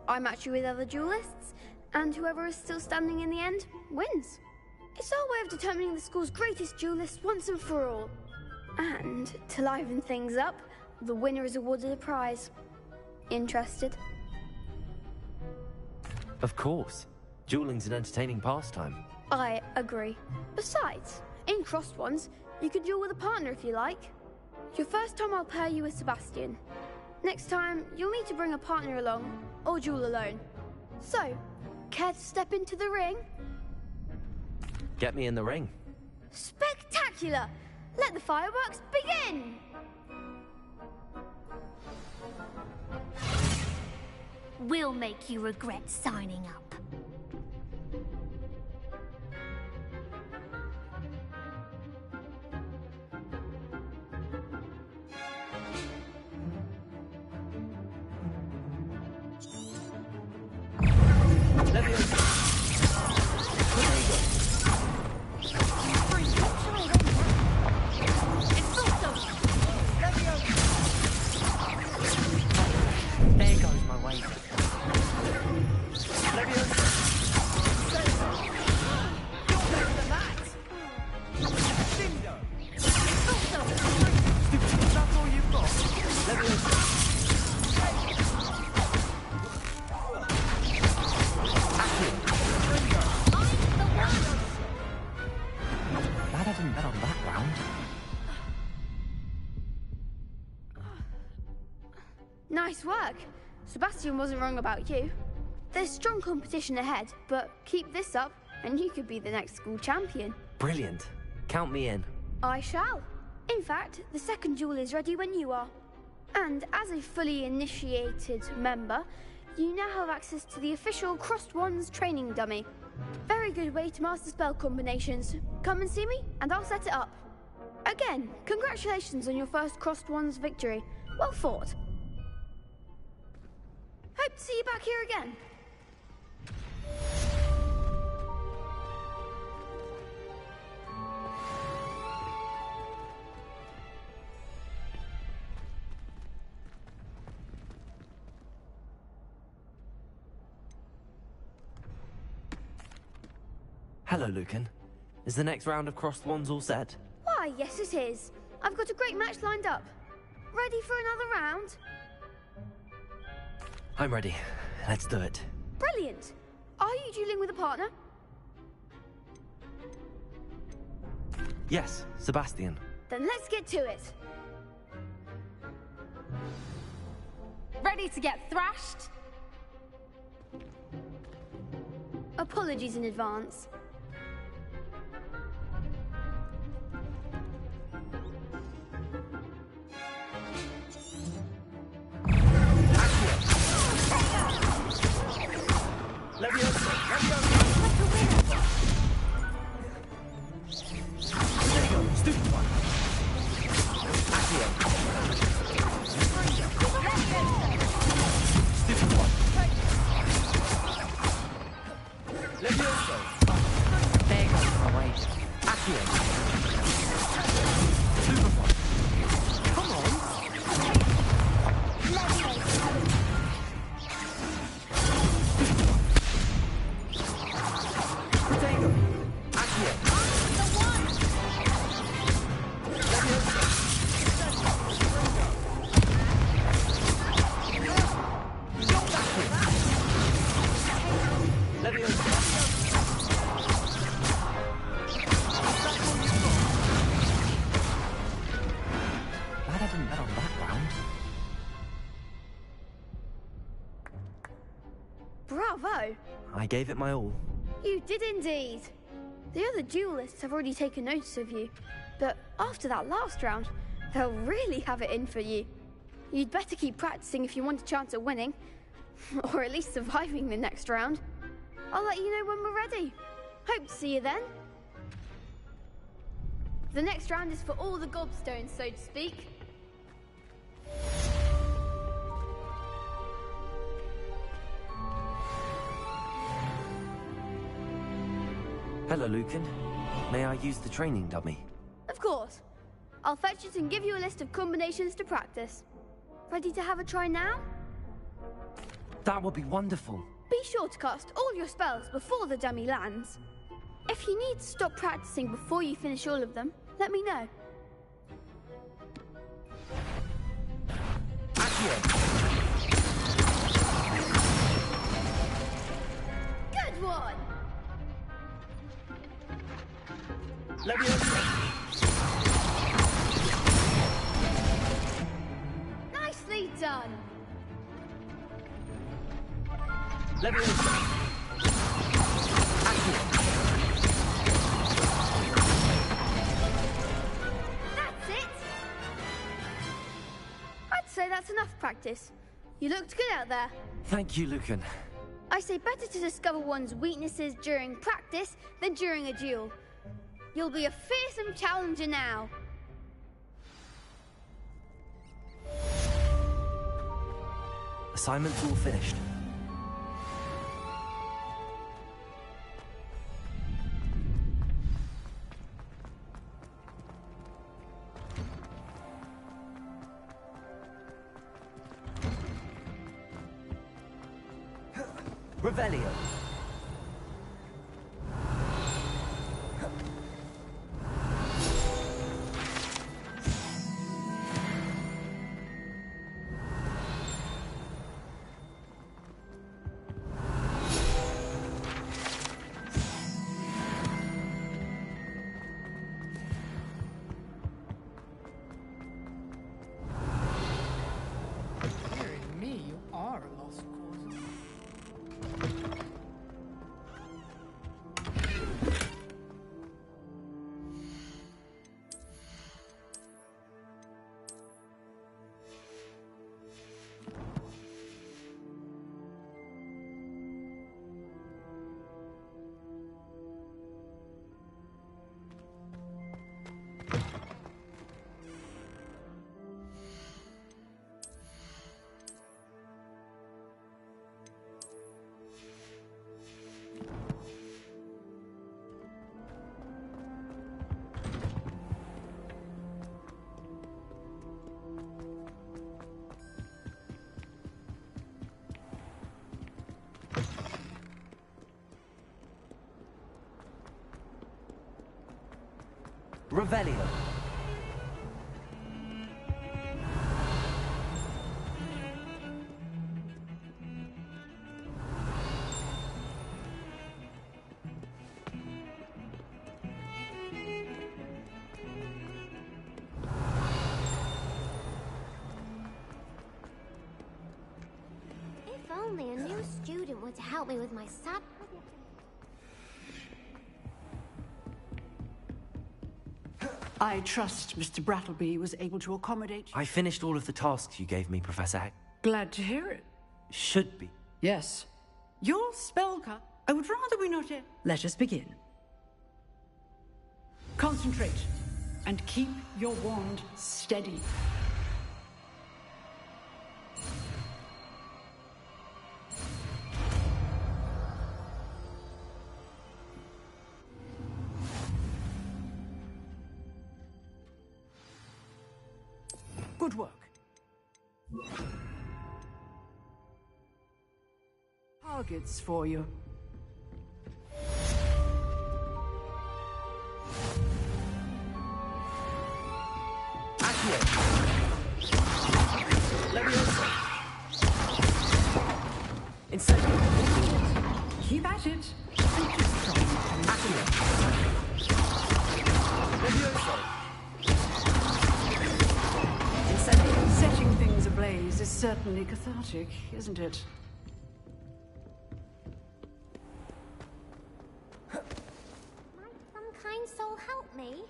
I match you with other duelists, and whoever is still standing in the end wins. It's our way of determining the school's greatest duelist once and for all. And to liven things up, the winner is awarded a prize. Interested? Of course. Dueling's an entertaining pastime. I agree. Besides, in crossed ones, you could duel with a partner if you like. Your first time I'll pair you with Sebastian. Next time, you'll need to bring a partner along, or duel alone. So, care to step into the ring? Get me in the ring. Spectacular! Let the fireworks begin! We'll make you regret signing up. There goes my way. Glad I didn't bet on that round. Nice work. Sebastian wasn't wrong about you. There's strong competition ahead, but keep this up and you could be the next school champion. Brilliant. Count me in. I shall. In fact, the second duel is ready when you are. And as a fully initiated member, you now have access to the official Crossed Wands training dummy. Very good way to master spell combinations. Come and see me, and I'll set it up. Again, congratulations on your first Crossed Wands victory. Well fought. Hope to see you back here again. Hello, Lucan. Is the next round of crossed wands all set? Why, yes it is. I've got a great match lined up. Ready for another round? I'm ready. Let's do it. Brilliant. Are you dueling with a partner? Yes, Sebastian. Then let's get to it. Ready to get thrashed? Apologies in advance. Glad I didn't bet on that round. Bravo! I gave it my all. You did indeed. The other duelists have already taken notice of you, but after that last round, they'll really have it in for you. You'd better keep practicing if you want a chance at winning, or at least surviving the next round. I'll let you know when we're ready. Hope to see you then. The next round is for all the gobstones, so to speak. Hello, Lucan. May I use the training dummy? Of course. I'll fetch it and give you a list of combinations to practice. Ready to have a try now? That would be wonderful. Be sure to cast all your spells before the dummy lands. If you need to stop practicing before you finish all of them, let me know. Good one! Nicely done! That's it! I'd say that's enough practice. You looked good out there. Thank you, Lucan. I say better to discover one's weaknesses during practice than during a duel. You'll be a fearsome challenger now. Assignment's all finished. Revelio. Hearing me, you are a lost cause. Revelio. If only a new student were to help me with my sad project. I trust Mr. Brattleby was able to accommodate you. I finished all of the tasks you gave me, Professor Hack. Glad to hear it. Should be. Yes. Your spell card. I would rather we not. Let us begin. Concentrate and keep your wand steady. Good work. Targets for you. Keep at it. And just try and setting things ablaze is certainly cathartic, isn't it? Might some kind soul help me?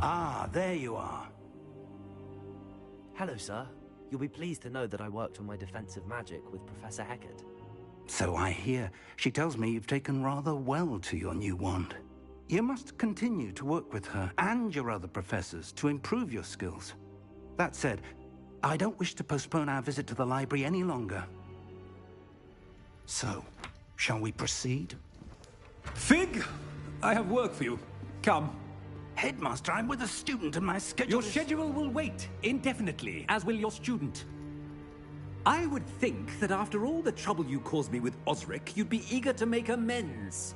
Ah, there you are. Hello, sir. You'll be pleased to know that I worked on my defensive magic with Professor Eckert. So I hear. She tells me you've taken rather well to your new wand. You must continue to work with her and your other professors to improve your skills. That said, I don't wish to postpone our visit to the library any longer. So, shall we proceed? Fig, I have work for you. Come. Headmaster, I'm with a student and my schedule Your schedule will wait indefinitely, as will your student. I would think that after all the trouble you caused me with Osric, you'd be eager to make amends.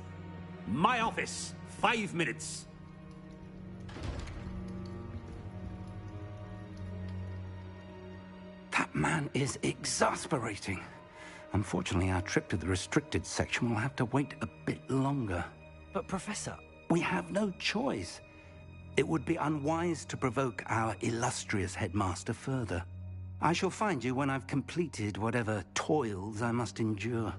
My office, 5 minutes. That man is exasperating. Unfortunately, our trip to the restricted section will have to wait a bit longer. But, Professor... We have no choice. It would be unwise to provoke our illustrious headmaster further. I shall find you when I've completed whatever toils I must endure.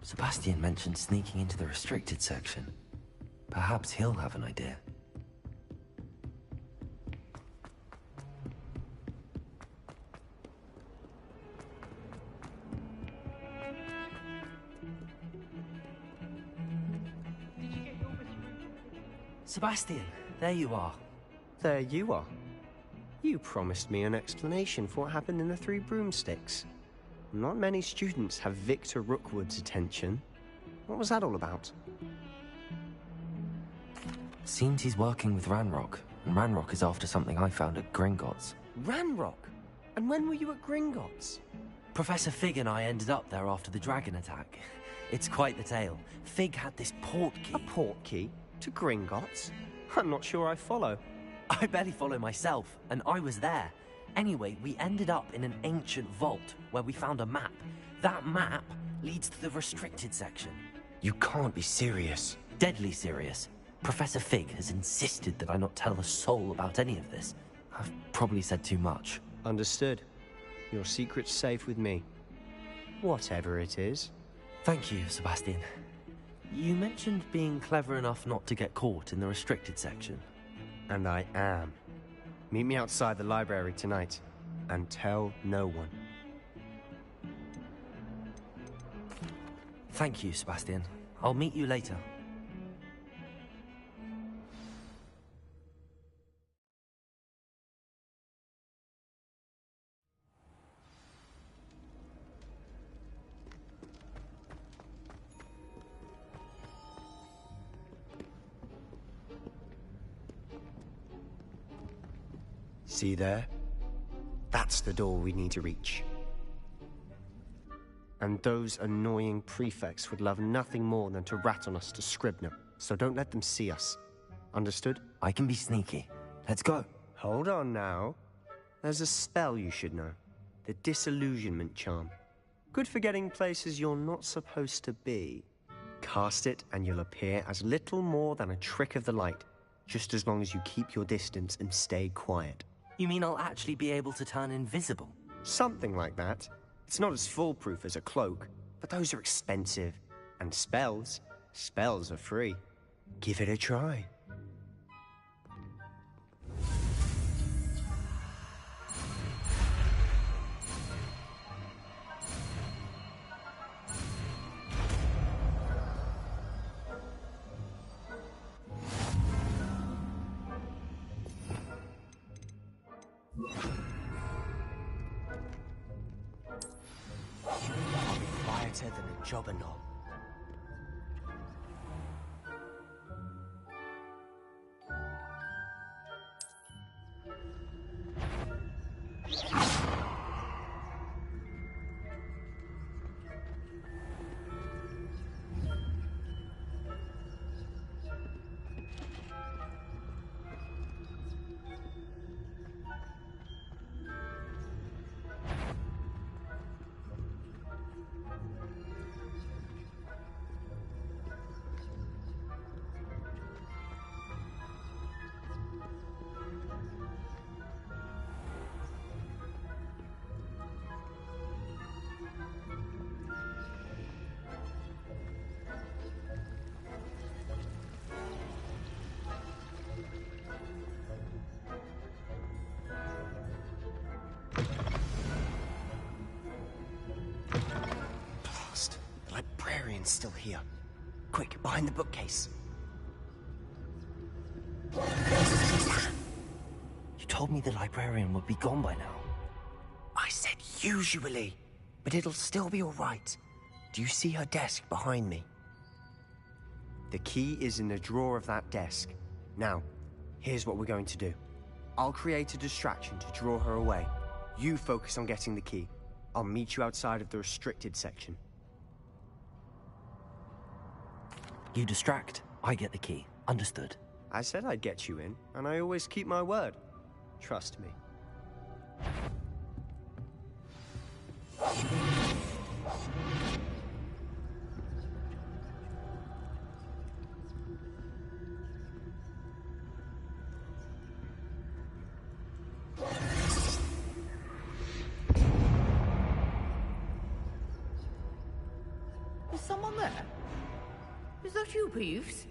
Sebastian mentioned sneaking into the restricted section. Perhaps he'll have an idea. Sebastian, there you are. There you are. You promised me an explanation for what happened in the Three Broomsticks. Not many students have Victor Rookwood's attention. What was that all about? Seems he's working with Ranrock, and Ranrock is after something I found at Gringotts. Ranrock? And when were you at Gringotts? Professor Fig and I ended up there after the dragon attack. It's quite the tale. Fig had this port key. A port key? To Gringotts? I'm not sure I follow. I barely follow myself, and I was there. Anyway, we ended up in an ancient vault where we found a map. That map leads to the restricted section. You can't be serious. Deadly serious. Professor Fig has insisted that I not tell a soul about any of this. I've probably said too much. Understood. Your secret's safe with me. Whatever it is. Thank you, Sebastian. You mentioned being clever enough not to get caught in the restricted section. And I am. Meet me outside the library tonight, and tell no one. Thank you, Sebastian. I'll meet you later. See there? That's the door we need to reach. And those annoying prefects would love nothing more than to rat on us to Scribner, so don't let them see us. Understood? I can be sneaky. Let's go. Hold on now. There's a spell you should know. The Disillusionment Charm. Good for getting places you're not supposed to be. cast it, and you'll appear as little more than a trick of the light, just as long as you keep your distance and stay quiet. You mean I'll actually be able to turn invisible? Something like that. It's not as foolproof as a cloak, but those are expensive. And spells are free. Give it a try. Quieter than a jobberknoll. Still here. Quick, behind the bookcase. You told me the librarian would be gone by now. I said usually, but it'll still be all right. Do you see her desk behind me? The key is in the drawer of that desk. Now, here's what we're going to do. I'll create a distraction to draw her away. You focus on getting the key. I'll meet you outside of the restricted section. You distract, I get the key. Understood. I said I'd get you in, and I always keep my word. Trust me. Is someone there? Is that you, Peeves?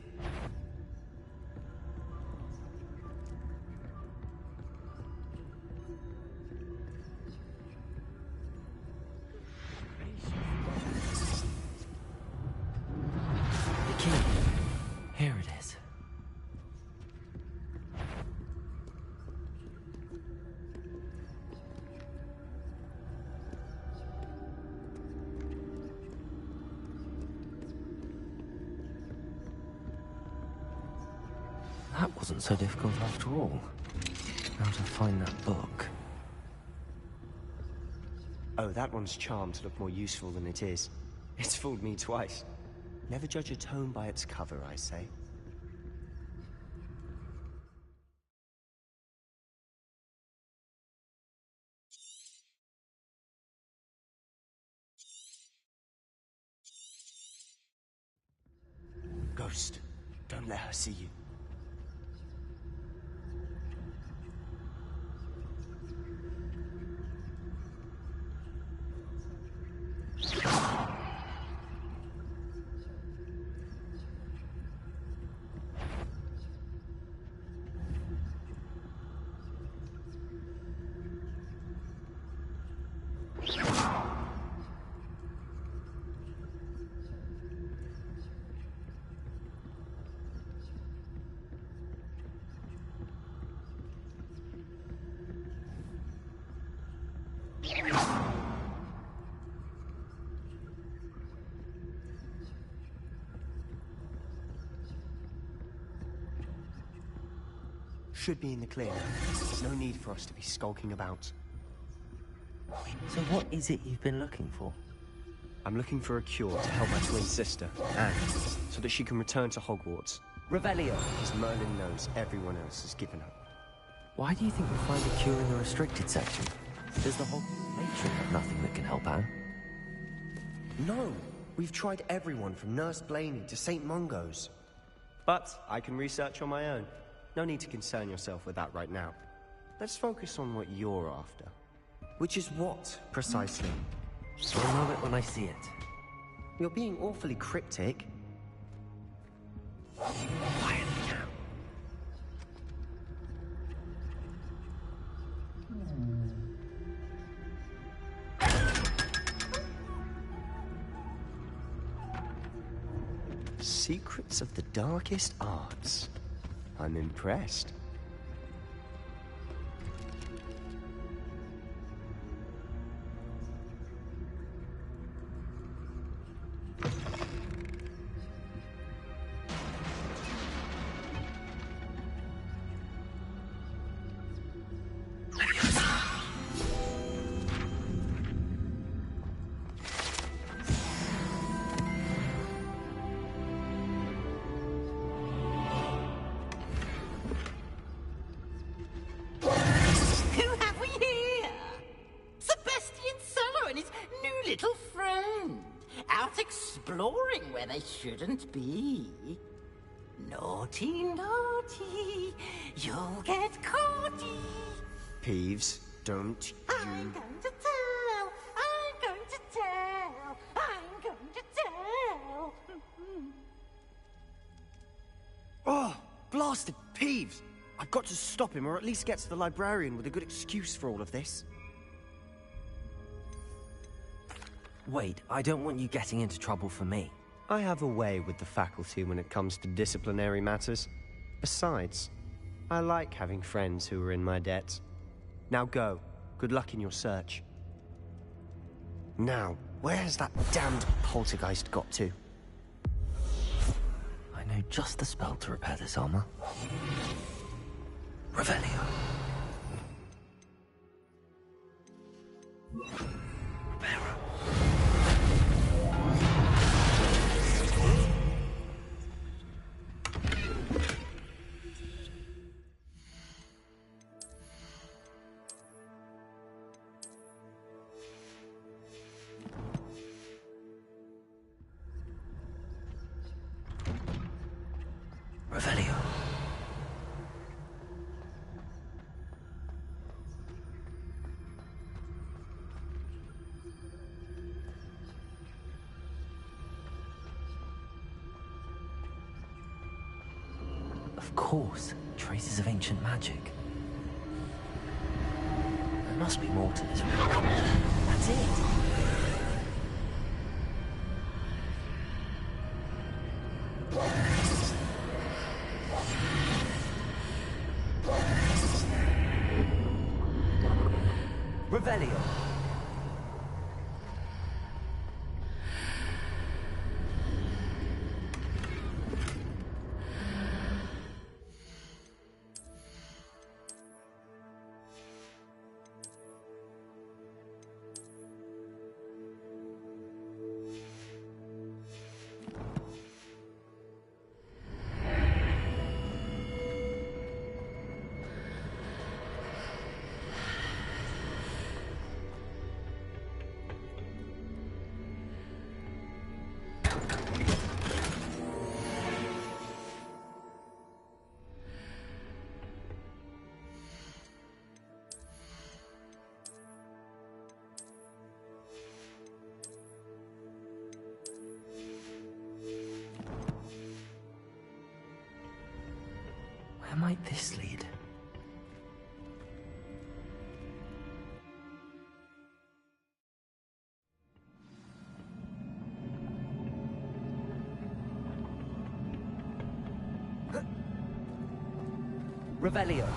The key. Here it is. That wasn't so difficult after all. How to find that book? Oh, that one's charmed to look more useful than it is. It's fooled me twice. Never judge a tome by its cover, I say. Ghost, don't let her see you. Should be in the clear now. No need for us to be skulking about. So what is it you've been looking for? I'm looking for a cure to help my twin sister, and so that she can return to Hogwarts. Revelio! Because Merlin knows everyone else has given up. Why do you think we'll find a cure in the restricted section? Does the Hogwarts matron have nothing that can help Anne? No! We've tried everyone from Nurse Blaney to St. Mungo's. But I can research on my own. No need to concern yourself with that right now. Let's focus on what you're after. Which is what, precisely? I'll know it when I see it. You're being awfully cryptic. Quietly now. Secrets of the darkest arts. I'm impressed. Exploring where they shouldn't be. Naughty, naughty, you'll get caughty. Peeves, don't you... I'm going to tell, I'm going to tell, I'm going to tell. Oh, blasted Peeves! I've got to stop him, or at least get to the librarian with a good excuse for all of this. Wait, I don't want you getting into trouble for me. I have a way with the faculty when it comes to disciplinary matters. Besides, I like having friends who are in my debt. Now go. Good luck in your search. Now, where has that damned poltergeist got to? I know just the spell to repair this armor. Revelio. Reparo. Revelio. Of course, traces of ancient magic. There must be more to this. That's it. Revelio. Where might this lead? Revelio.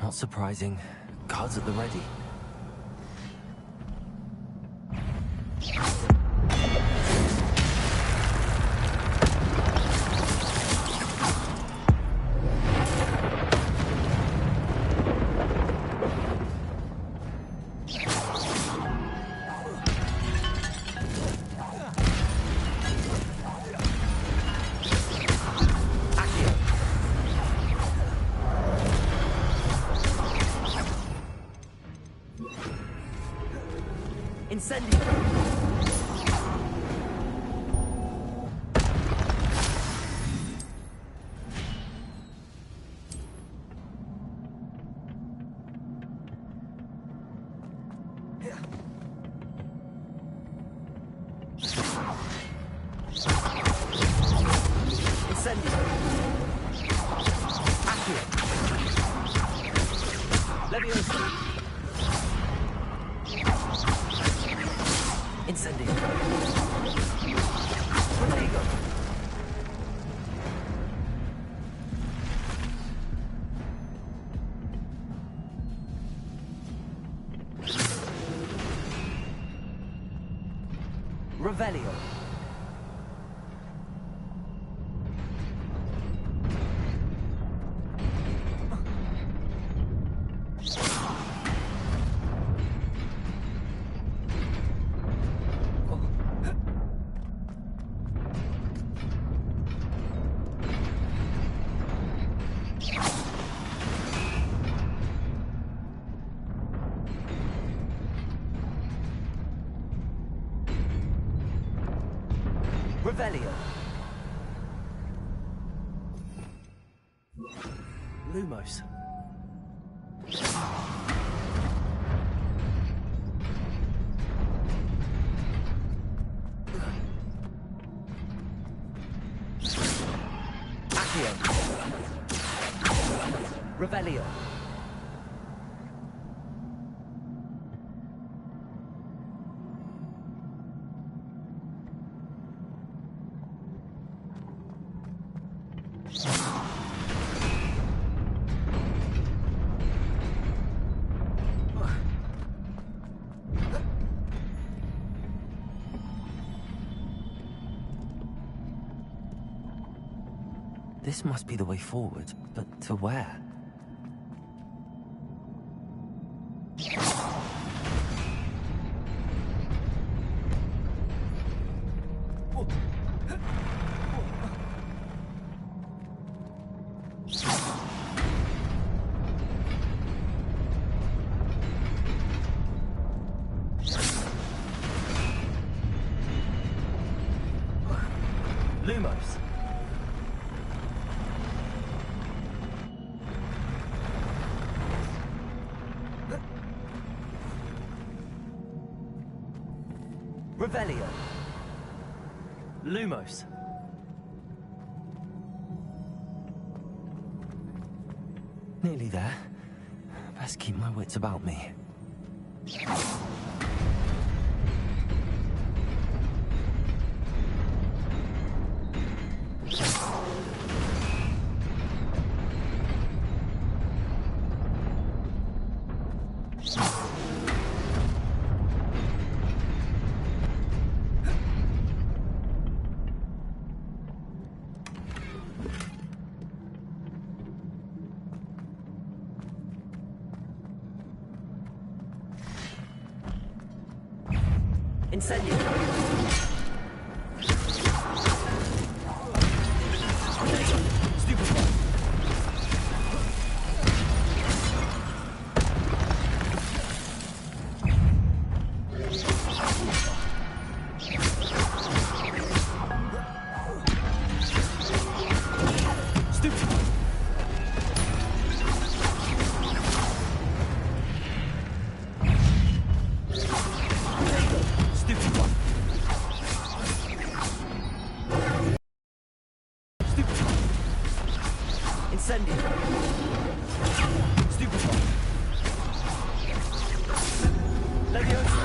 Not surprising. Guards at the ready. Incendio! Incendio! Accio! Leviosa! Incendio! Protego! Revelio! Revelio. Lumos. Accio. Revelio. This must be the way forward, but to where? Lumos. Revelio. Lumos. Nearly there. Best keep my wits about me. Incendio. Stupefy. Stupefy. Incendio. Stupefy. Leviosa.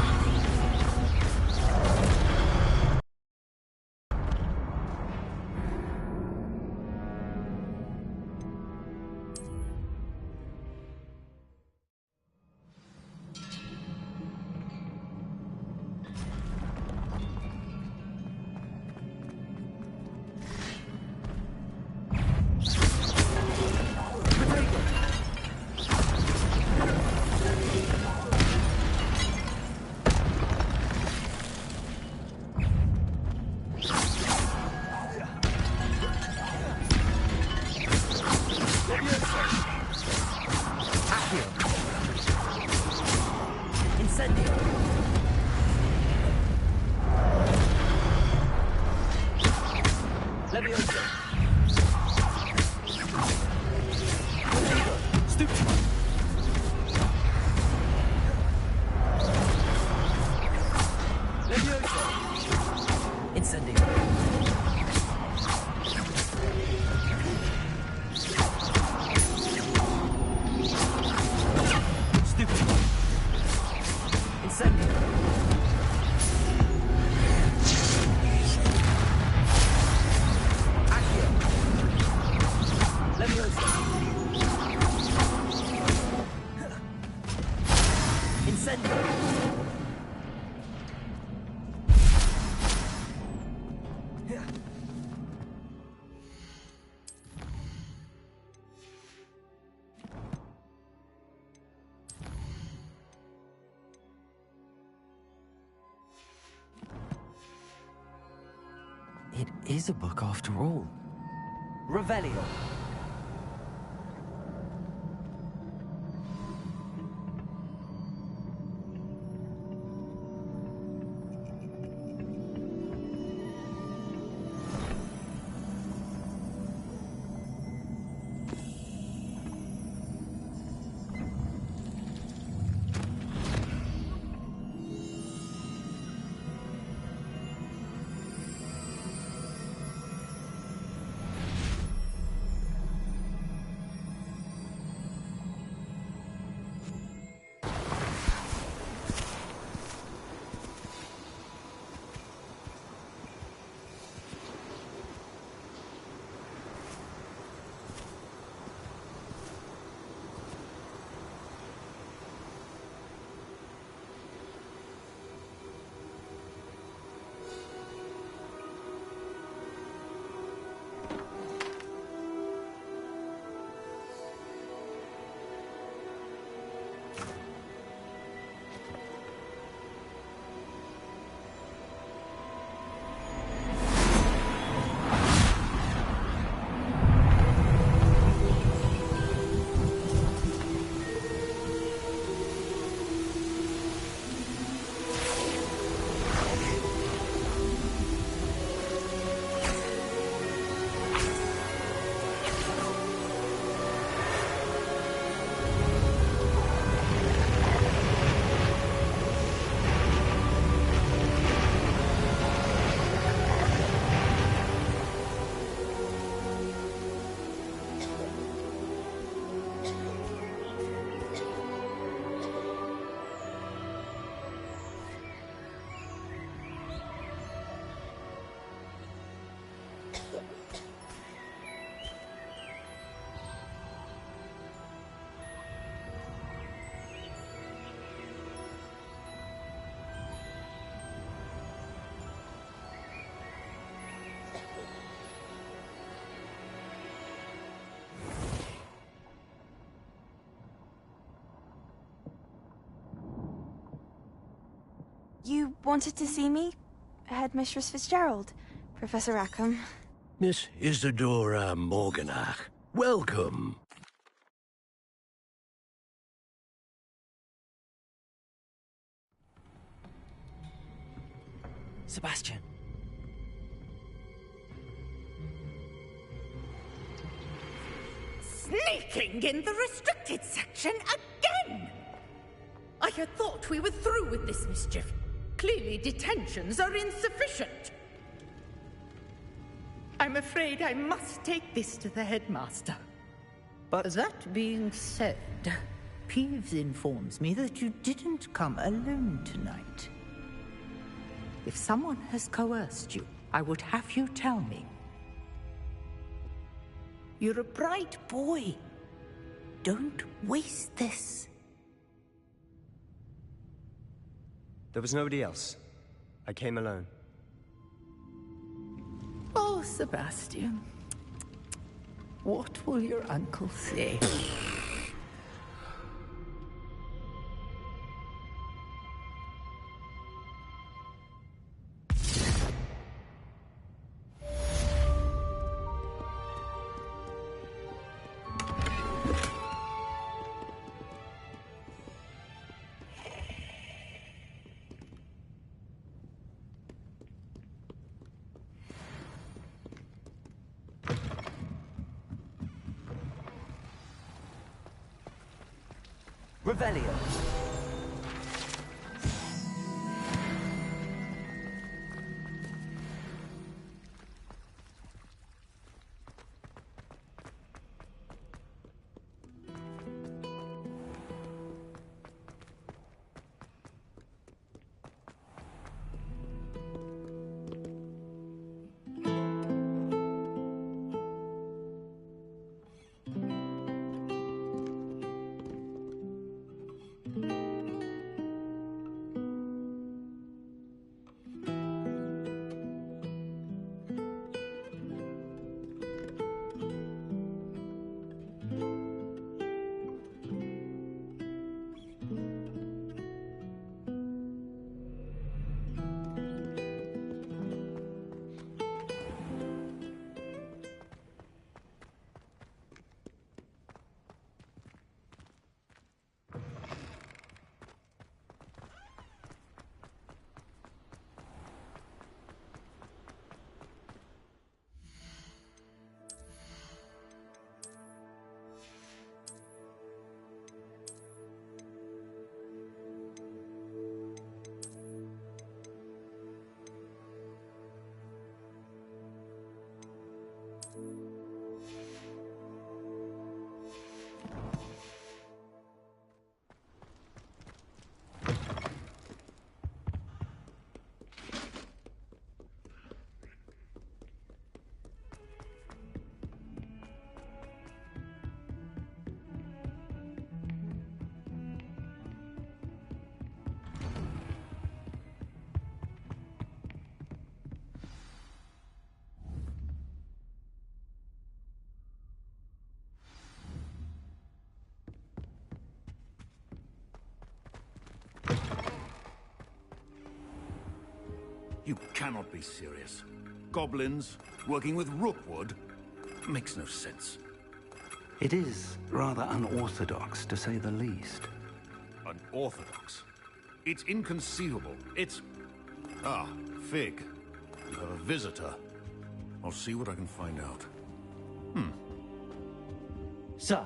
Leviosa. Stoop. Leviosa. Incendio. Stoop. Incendio. Accio. Leviosa. Incendio. It is a book after all. Revelio. You wanted to see me? Headmistress Fitzgerald, Professor Rackham. Miss Isadora Morganach, welcome. Sebastian. Sneaking in the restricted section again! I had thought we were through with this mischief. Clearly detentions are insufficient. I'm afraid I must take this to the headmaster. But that being said, Peeves informs me that you didn't come alone tonight. If someone has coerced you, I would have you tell me. You're a bright boy. Don't waste this. There was nobody else. I came alone. Oh, Sebastian. What will your uncle say? Revelio. You cannot be serious. Goblins working with rookwood makes no sense. It is rather unorthodox, to say the least. Unorthodox? It's inconceivable. It's... Ah, Fig. You have a visitor. I'll see what I can find out. Sir,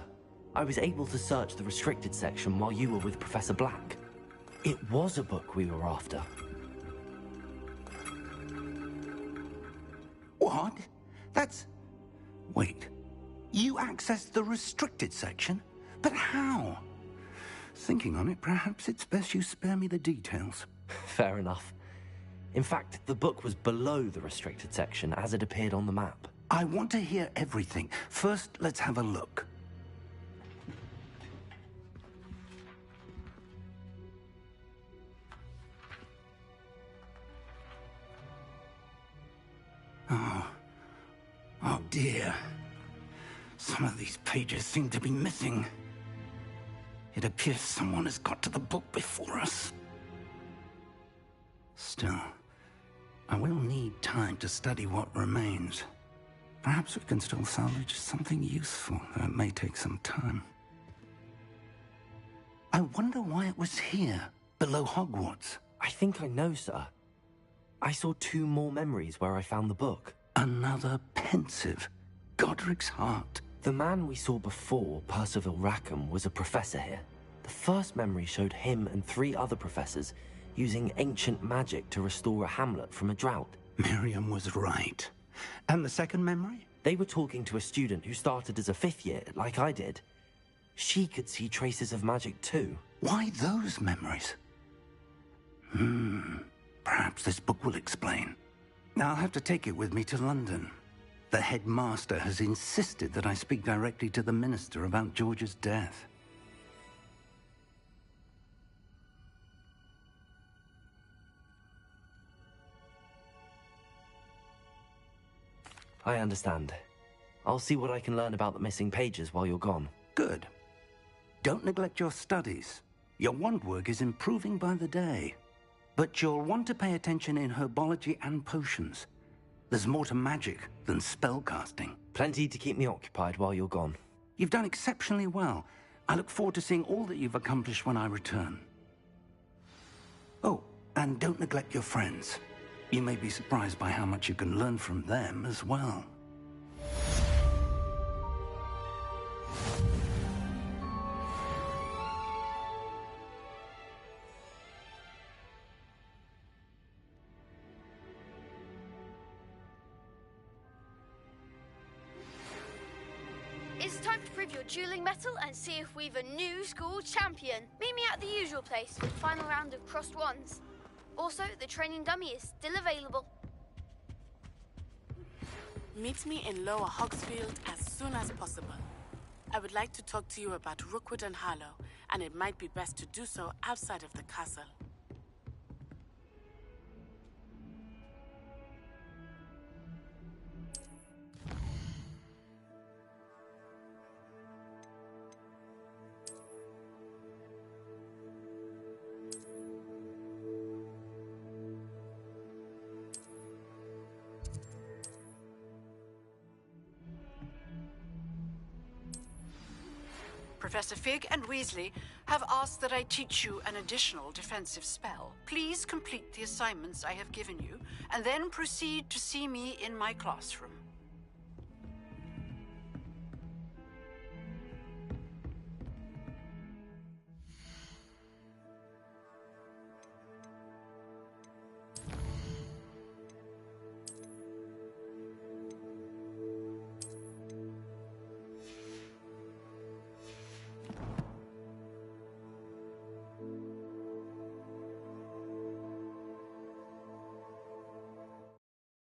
I was able to search the restricted section while you were with Professor Black. It was a book we were after. What? That's... Wait. You accessed the restricted section? But how? Thinking on it, perhaps it's best you spare me the details. Fair enough. In fact, the book was below the restricted section as it appeared on the map. I want to hear everything. First, let's have a look. Oh dear. Some of these pages seem to be missing. It appears someone has got to the book before us. Still, I will need time to study what remains. Perhaps we can still salvage something useful, though it may take some time. I wonder why it was here, below Hogwarts. I think I know, sir. I saw 2 more memories where I found the book. Another pensive. Godric's heart. The man we saw before, Percival Rackham, was a professor here. The first memory showed him and 3 other professors using ancient magic to restore a hamlet from a drought. Miriam was right. And the second memory? They were talking to a student who started as a 5th year, like I did. She could see traces of magic too. Why those memories? Perhaps this book will explain. I'll have to take it with me to London. The headmaster has insisted that I speak directly to the minister about George's death. I understand. I'll see what I can learn about the missing pages while you're gone. Good. Don't neglect your studies. Your wand work is improving by the day. But you'll want to pay attention in herbology and potions. There's more to magic than spellcasting. Plenty to keep me occupied while you're gone. You've done exceptionally well. I look forward to seeing all that you've accomplished when I return. Oh, and don't neglect your friends. You may be surprised by how much you can learn from them as well. It's time to prove your dueling mettle and see if we've a new school champion. Meet me at the usual place for the final round of crossed wands. Also, the training dummy is still available. Meet me in Lower Hogsfield as soon as possible. I would like to talk to you about Rookwood and Harlow, and it might be best to do so outside of the castle. Professor Fig and Weasley have asked that I teach you an additional defensive spell. Please complete the assignments I have given you, and then proceed to see me in my classroom.